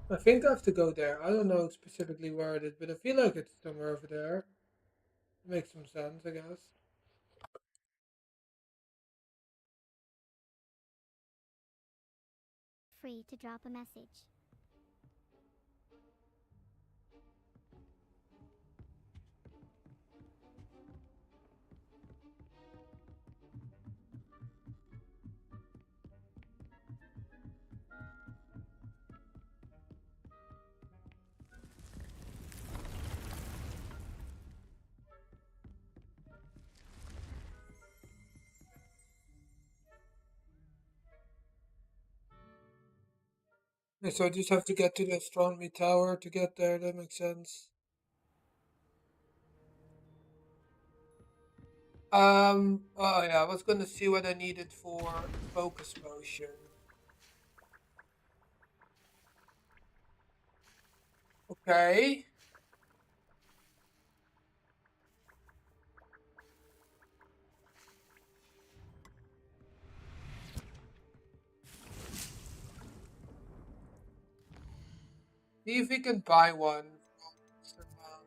A: I think I have to go there. I don't know specifically where it is, but I feel like it's somewhere over there. Makes some sense, I guess.
J: Free to drop a message.
A: Okay, so I just have to get to the astronomy tower to get there. That makes sense. Oh yeah, I was gonna see what I needed for focus potion. Okay. See if we can buy one from Mr. Man.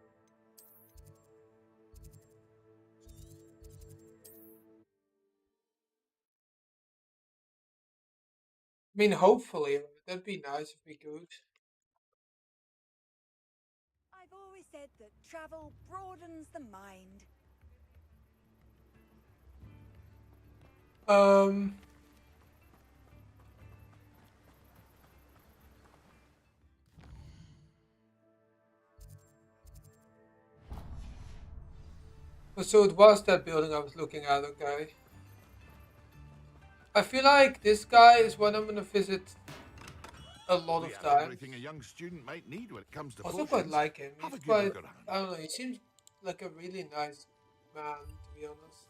A: I mean, hopefully, right? That'd be nice if we could.
I: I've always said that travel broadens the mind.
A: Um, so it was that building I was looking at, okay. I feel like this guy is one I'm gonna visit a lot
C: We
A: of
C: have
A: times.
C: everything a young student might need when it comes to
A: Also quite
C: potions.
A: like him.
C: Have
A: He's
C: a good
A: quite,
C: look around.
A: I don't know, he seems like a really nice man, to be honest.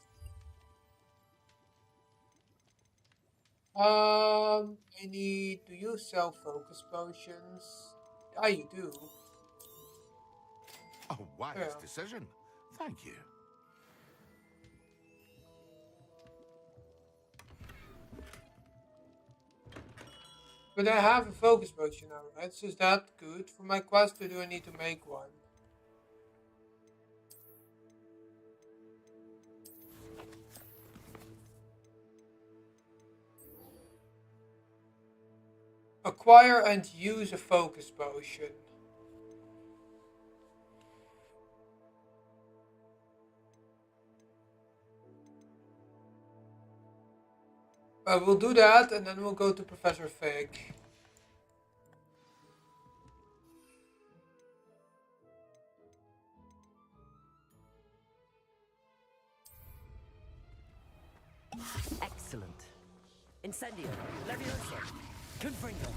A: I need, do you sell focus potions? Ah, you do.
C: A wise
A: Yeah.
C: decision. Thank you.
A: But I have a focus potion now, right? So is that good for my quest, or do I need to make one? Acquire and use a focus potion. We'll do that, and then we'll go to Professor Fig.
B: Excellent. Incendio, Leviosa, Confringo,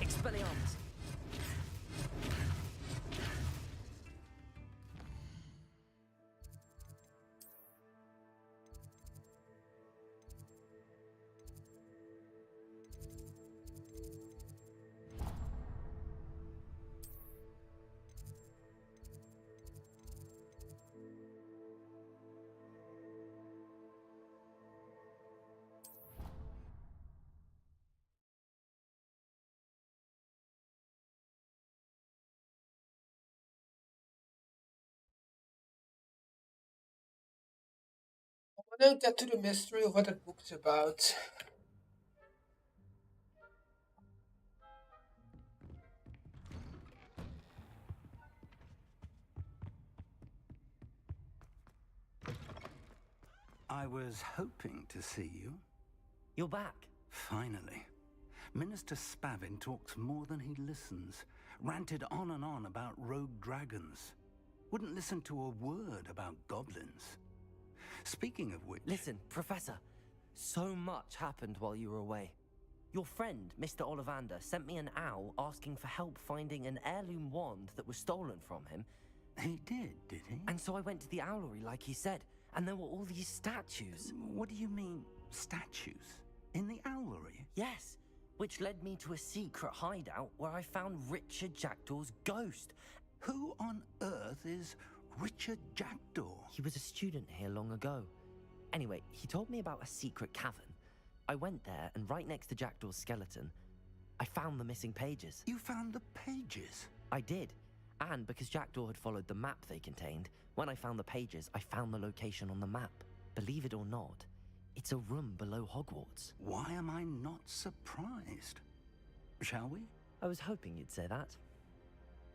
B: Expelliarmus.
A: I want to get to the mystery of what that book is about.
F: I was hoping to see you.
B: You're back.
F: Finally. Minister Spavin talks more than he listens. Ranted on and on about rogue dragons. Wouldn't listen to a word about goblins. Speaking of which...
B: Listen, Professor. So much happened while you were away. Your friend, Mr. Ollivander, sent me an owl asking for help finding an heirloom wand that was stolen from him.
F: He did he?
B: And so I went to the owlery like he said, and there were all these statues.
F: What do you mean, statues? In the owlery?
B: Yes, which led me to a secret hideout where I found Richard Jackdaw's ghost.
F: Who on earth is Richard Jackdaw?
B: He was a student here long ago. Anyway, he told me about a secret cavern. I went there, and right next to Jackdaw's skeleton, I found the missing pages.
F: You found the pages?
B: I did. And because Jackdaw had followed the map they contained, when I found the pages, I found the location on the map. Believe it or not, it's a room below Hogwarts.
F: Why am I not surprised? Shall we?
B: I was hoping you'd say that.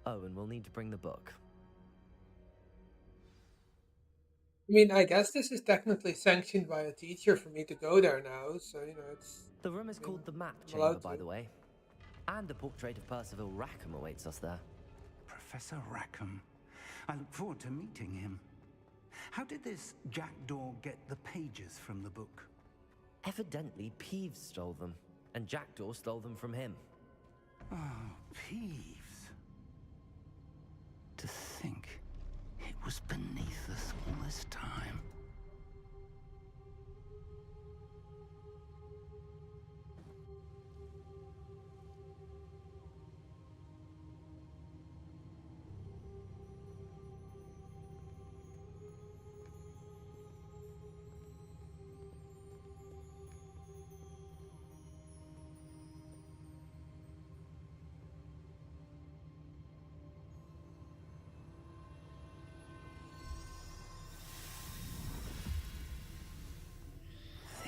B: Oh, and we'll need to bring the book.
A: I mean, I guess this is technically sanctioned by a teacher for me to go there now, so, you know, it's...
B: The room is called the Map
A: I'm allowed
B: Chamber, by
A: to.
B: the way. And a portrait of Percival Rackham awaits us there.
F: Professor Rackham. I look forward to meeting him. How did this Jackdaw get the pages from the book?
B: Evidently, Peeves stole them. and Jackdaw stole them from him.
F: Oh, Peeves. To think it was beneath us all this time.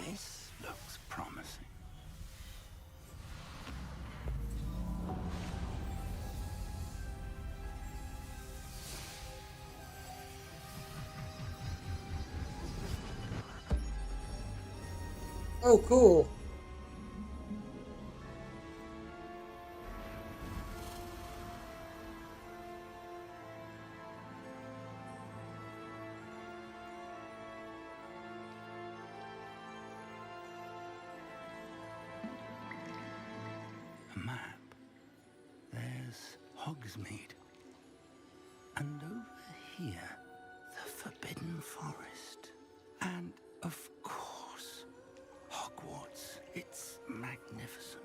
F: This looks promising.
A: Oh, cool.
F: A map. There's Hogsmeade. And over here, the Forbidden Forest. And, of course, Hogwarts. It's magnificent.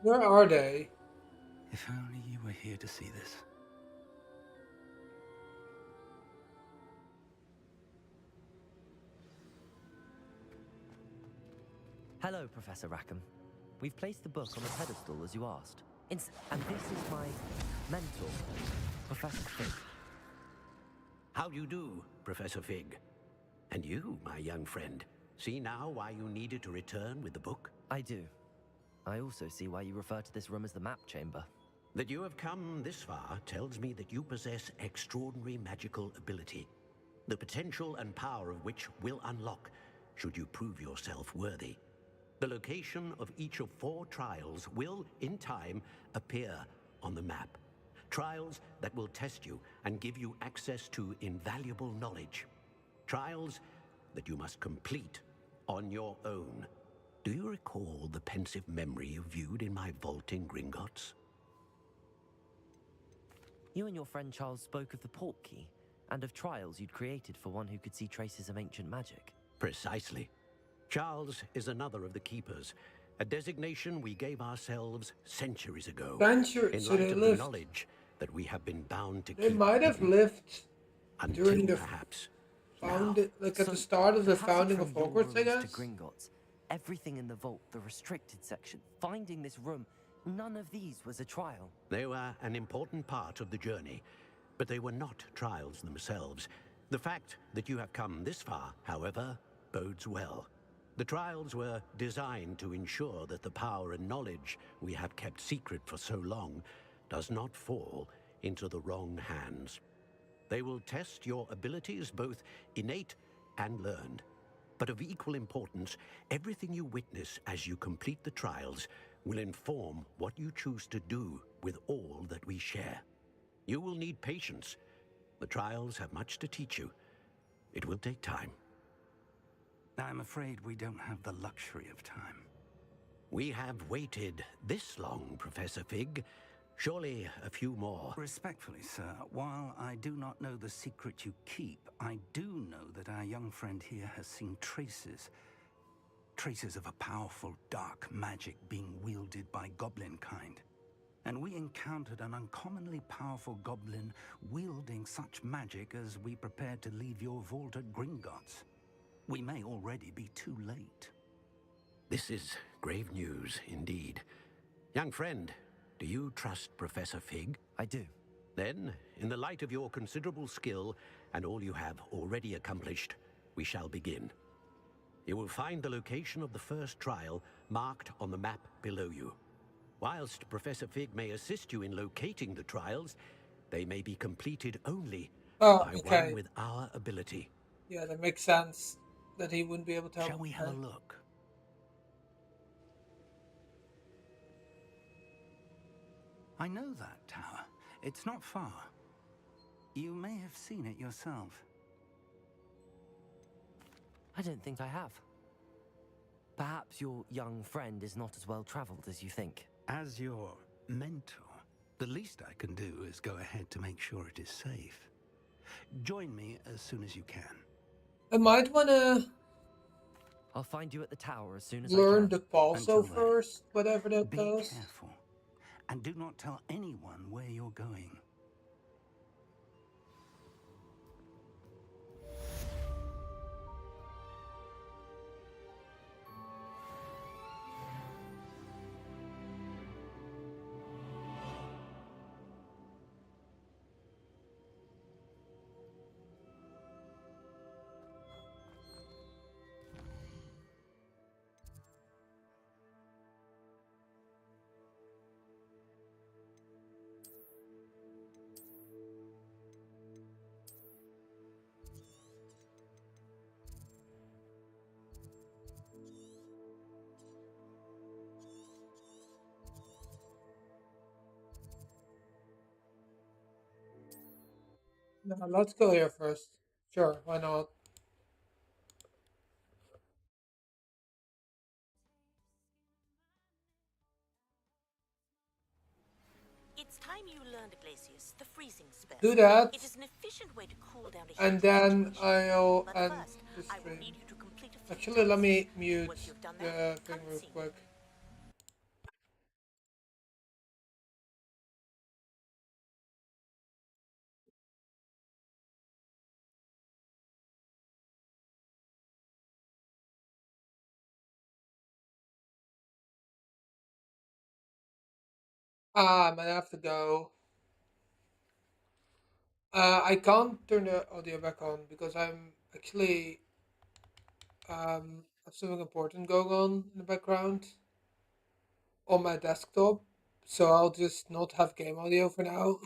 A: Where are they?
F: If only you were here to see this.
B: Hello, Professor Rackham. We've placed the book on the pedestal as you asked. And this is my mentor, Professor Fig.
G: How do you do, Professor Fig? And you, my young friend, see now why you needed to return with the book?
B: I do. I also see why you refer to this room as the map chamber.
G: That you have come this far tells me that you possess extraordinary magical ability, the potential and power of which will unlock should you prove yourself worthy. The location of each of 4 trials will, in time, appear on the map. Trials that will test you and give you access to invaluable knowledge. Trials that you must complete on your own. Do you recall the pensive memory you viewed in my vault in Gringotts?
B: You and your friend Charles spoke of the Portkey and of trials you'd created for one who could see traces of ancient magic.
G: Precisely. Charles is another of the Keepers, a designation we gave ourselves centuries ago.
A: Centuries.
G: In
A: So
G: light
A: they
G: of the
A: lived.
G: knowledge that we have been bound to
A: They
G: keep
A: might have
G: hidden
A: lived
G: until
A: during the
G: perhaps
A: founded, like at
B: So,
A: the start of the
B: passing
A: founding of
B: from your
A: Hogwarts, I
B: rooms
A: guess.
B: to Gringotts, everything in the vault, the restricted section, finding this room, none of these was a trial.
G: they were an important part of the journey, but they were not trials themselves. The fact that you have come this far, however, bodes well. The trials were designed to ensure that the power and knowledge we have kept secret for so long does not fall into the wrong hands. They will test your abilities, both innate and learned. But of equal importance, everything you witness as you complete the trials will inform what you choose to do with all that we share. You will need patience. The trials have much to teach you. It will take time.
F: I'm afraid we don't have the luxury of time.
G: We have waited this long, Professor Fig. Surely a few more.
F: Respectfully, sir, while I do not know the secret you keep, I do know that our young friend here has seen traces of a powerful dark magic being wielded by goblin kind. And we encountered an uncommonly powerful goblin wielding such magic as we prepared to leave your vault at Gringotts. We may already be too late.
G: This is grave news indeed. Young friend, do you trust Professor Fig?
B: I do.
G: Then, in the light of your considerable skill and all you have already accomplished, we shall begin. You will find the location of the first trial marked on the map below you. Whilst Professor Fig may assist you in locating the trials, they may be completed only by one with our ability.
A: Yeah, that makes sense that he wouldn't be able to help.
F: Shall we have a look? I know that tower. It's not far. You may have seen it yourself.
B: I don't think I have. Perhaps your young friend is not as well traveled as you think.
F: As your mentor, the least I can do is go ahead to make sure it is safe. Join me as soon as you can.
A: I might wanna
B: I'll find you at the tower as soon as I
A: learn
B: can.
A: the pulso
F: Until then,
A: first, whatever that
F: be
A: does.
F: careful. And do not tell anyone where you're going.
A: No, let's go here first. Sure, why not?
K: It's time you learned, Glacius, the freezing spell.
A: Do that,
K: It is an efficient way to cool down a
A: and
K: heated
A: then
K: situation.
A: I'll
K: But
A: end
K: first,
A: the
K: I will
A: stream.
K: need you to complete a few
A: Actually, let me
K: tasks.
A: mute
K: Once you've done
A: the
K: that,
A: thing
K: come and
A: real
K: see me.
A: quick. Ah, I might have to go. I can't turn the audio back on because I'm actually have something important going on in the background on my desktop, so I'll just not have game audio for now.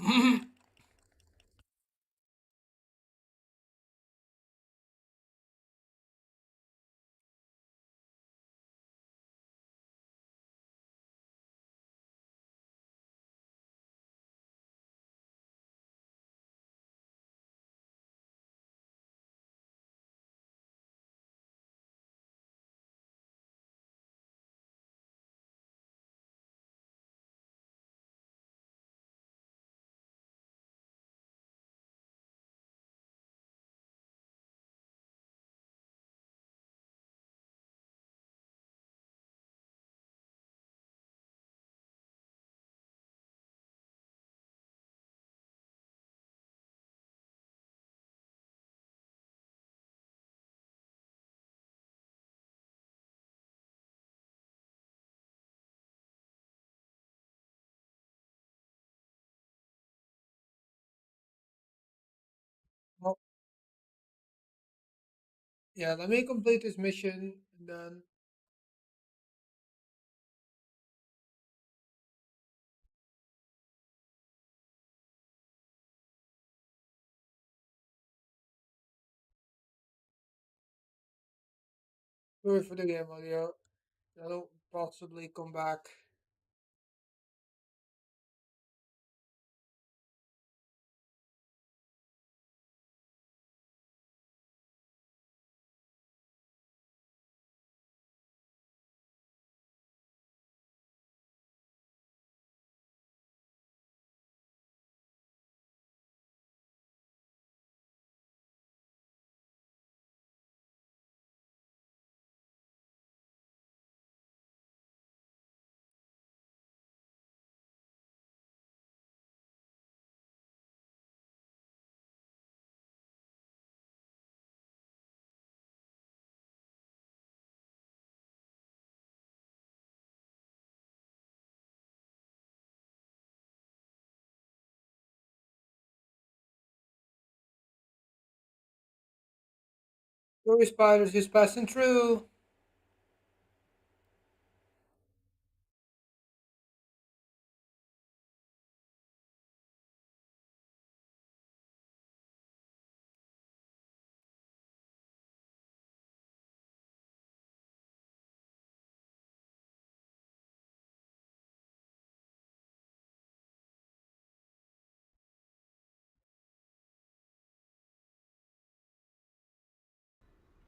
A: Well, yeah, let me complete this mission and then sorry for the game audio. That'll possibly come back. Sorry, spiders, just passing through.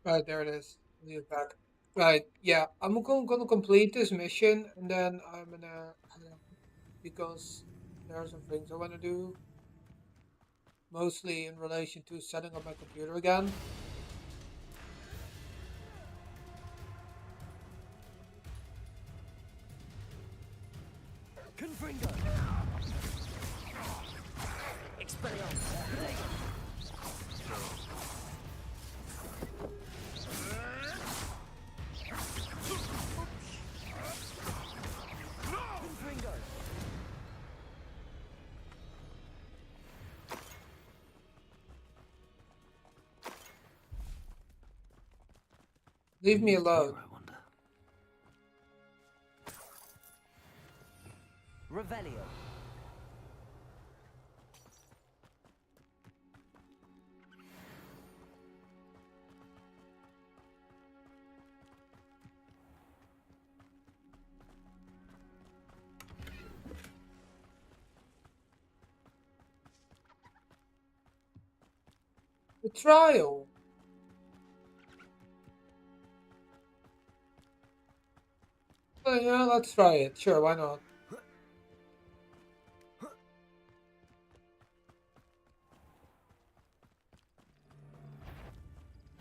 A: Right, there it is. Leave it back. Right, yeah. I'm gonna complete this mission and then I'm gonna because there are some things I wanna do, mostly in relation to setting up my computer again.
B: Confringo! Expelliarmus! Confringo!
A: Leave me
B: Used here,
A: alone.
B: I wonder. Revelio.
A: The trial. Yeah, let's try it. Sure, why not?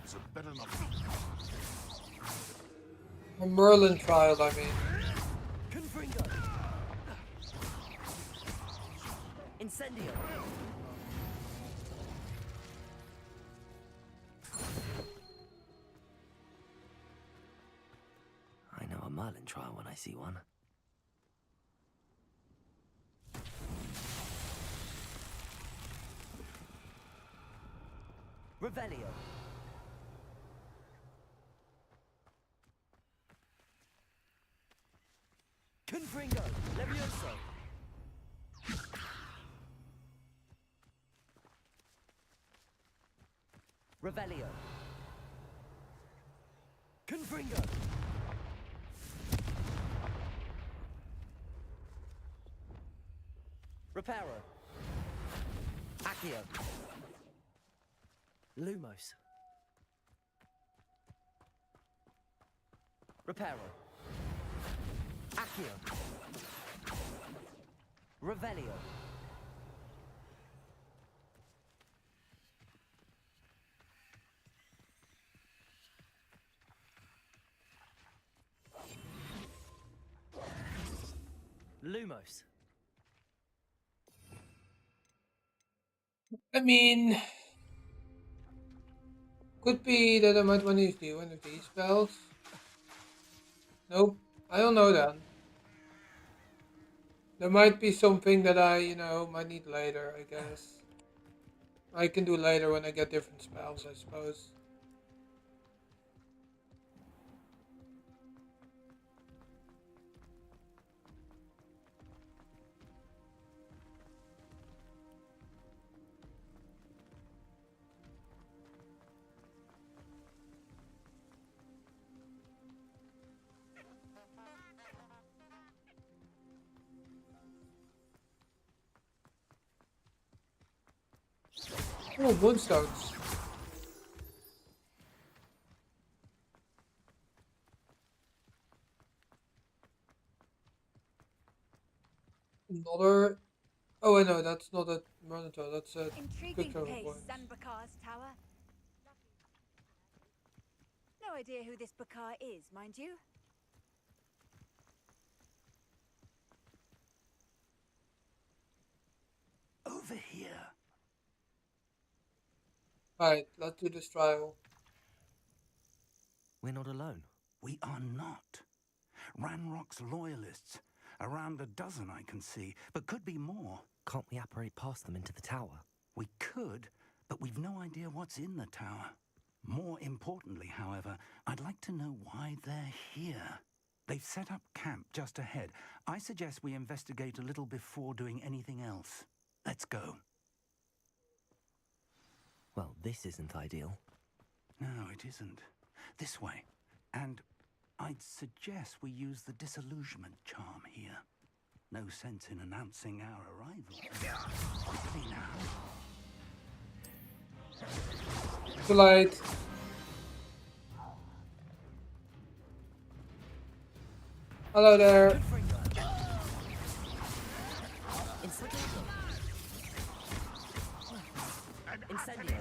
C: It's a better enough.
A: A Merlin trial, I mean.
B: Confringo. Incendio. I know a Merlin trial when I see one. Revelio. Confringo. Levioso. Revelio. Confringo. Reparo. Accio. Lumos. Reparo. Accio. Revelio. Lumos.
A: I mean, could be that I might want to use one of these spells. Nope, I don't know then. There might be something that I might need later, I guess. I can do later when I get different spells, I suppose. Oh, moonstones. Another. Oh, I know that's not a monitor. That's a
I: Intriguing
A: good travel
I: place,
A: point.
I: Sanbakar's tower. No idea who this Bakar is, mind you.
F: Over here.
A: Alright, let's do this trial.
B: We're not alone.
F: We are not. Ranrock's loyalists. Around a dozen I can see, but could be more.
B: Can't we apparate past them into the tower?
F: We could, but we've no idea what's in the tower. More importantly, however, I'd like to know why they're here. They've set up camp just ahead. I suggest we investigate a little before doing anything else. Let's go.
B: Well, this isn't ideal.
F: No, it isn't. This way. And I'd suggest we use the disillusionment charm here. No sense in announcing our arrival. Quickly now.
A: Too late. Hello there.
B: Incendio.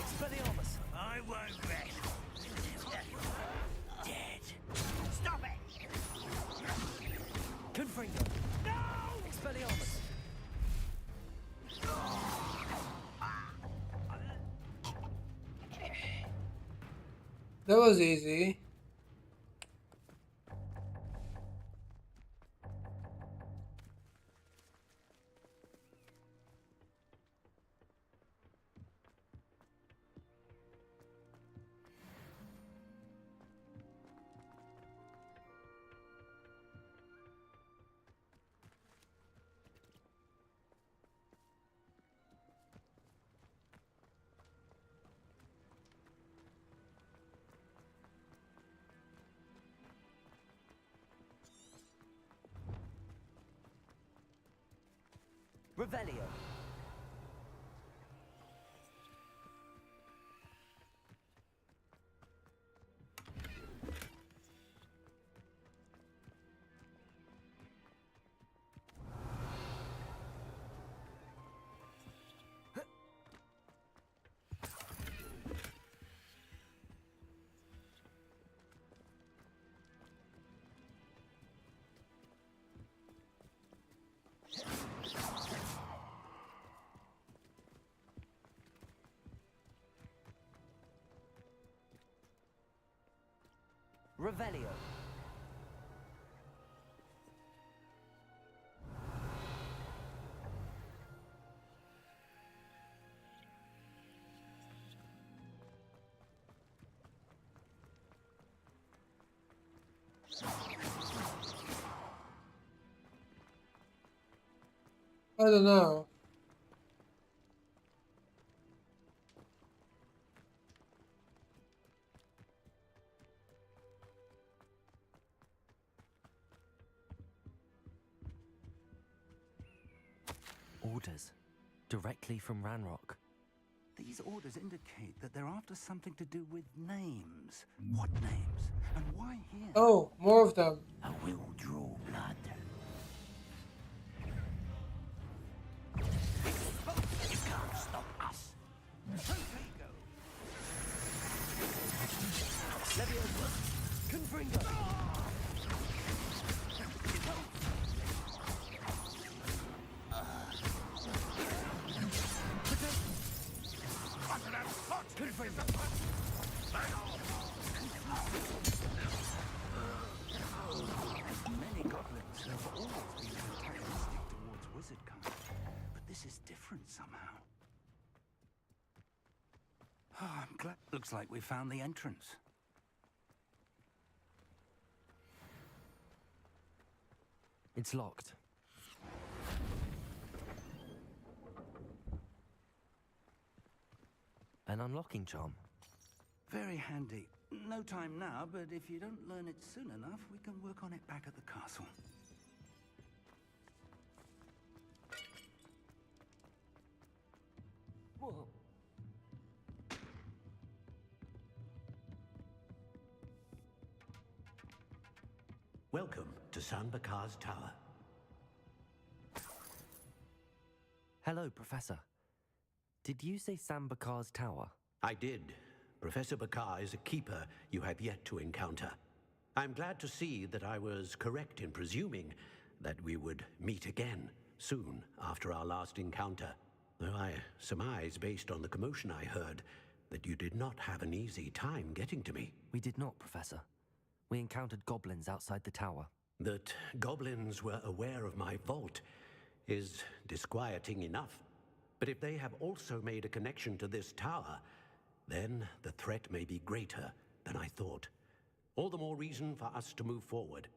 B: Expelliarmus.
F: I won't rest. Dead. Stop it!
B: Confringo. No! Expelliarmus.
A: That was easy.
B: Revelio. Revelio.
A: I don't know.
B: Orders. Directly from Ranrock.
F: These orders indicate that they're after something to do with names. What names? And why here?
A: Oh, more of them.
G: I will draw blood. You can't stop us.
B: Leviosa. Confringo.
F: Many goblins have always been antagonistic towards wizard kind, but this is different somehow. Oh, I'm glad. Looks like we found the entrance.
B: It's locked. An unlocking charm.
F: Very handy. No time now, but if you don't learn it soon enough, we can work on it back at the castle.
B: Whoa.
G: Welcome to Sanbakar's Tower.
B: Hello, Professor. Did you say Sambakar's Tower?
G: I did. Professor Bakar is a keeper you have yet to encounter. I'm glad to see that I was correct in presuming that we would meet again soon after our last encounter. Though I surmise, based on the commotion I heard, that you did not have an easy time getting to me.
B: We did not, Professor. We encountered goblins outside the tower.
G: That goblins were aware of my vault is disquieting enough. But if they have also made a connection to this tower, then the threat may be greater than I thought. All the more reason for us to move forward.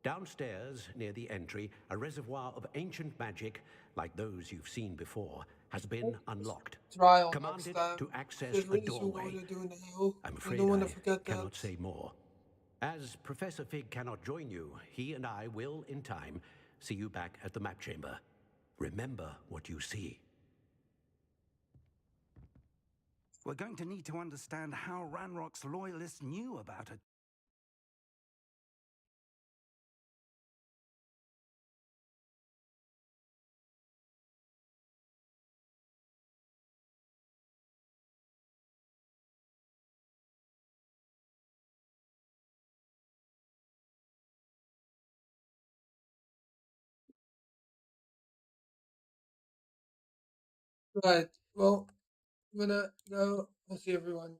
G: Downstairs, near the entry, a reservoir of ancient magic, like those you've seen before, has been unlocked.
A: Trial
G: Commanded
A: next time.
G: to access
A: There's
G: a
A: really some
G: doorway.
A: work to do now.
G: I'm
A: I
G: afraid
A: don't want
G: I
A: to forget
G: cannot
A: that.
G: say more. As Professor Fig cannot join you, he and I will, in time, see you back at the map chamber. Remember what you see.
F: We're going to need to understand how Ranrock's loyalists knew about it.
A: Right. Well, I'm gonna go. I'll see everyone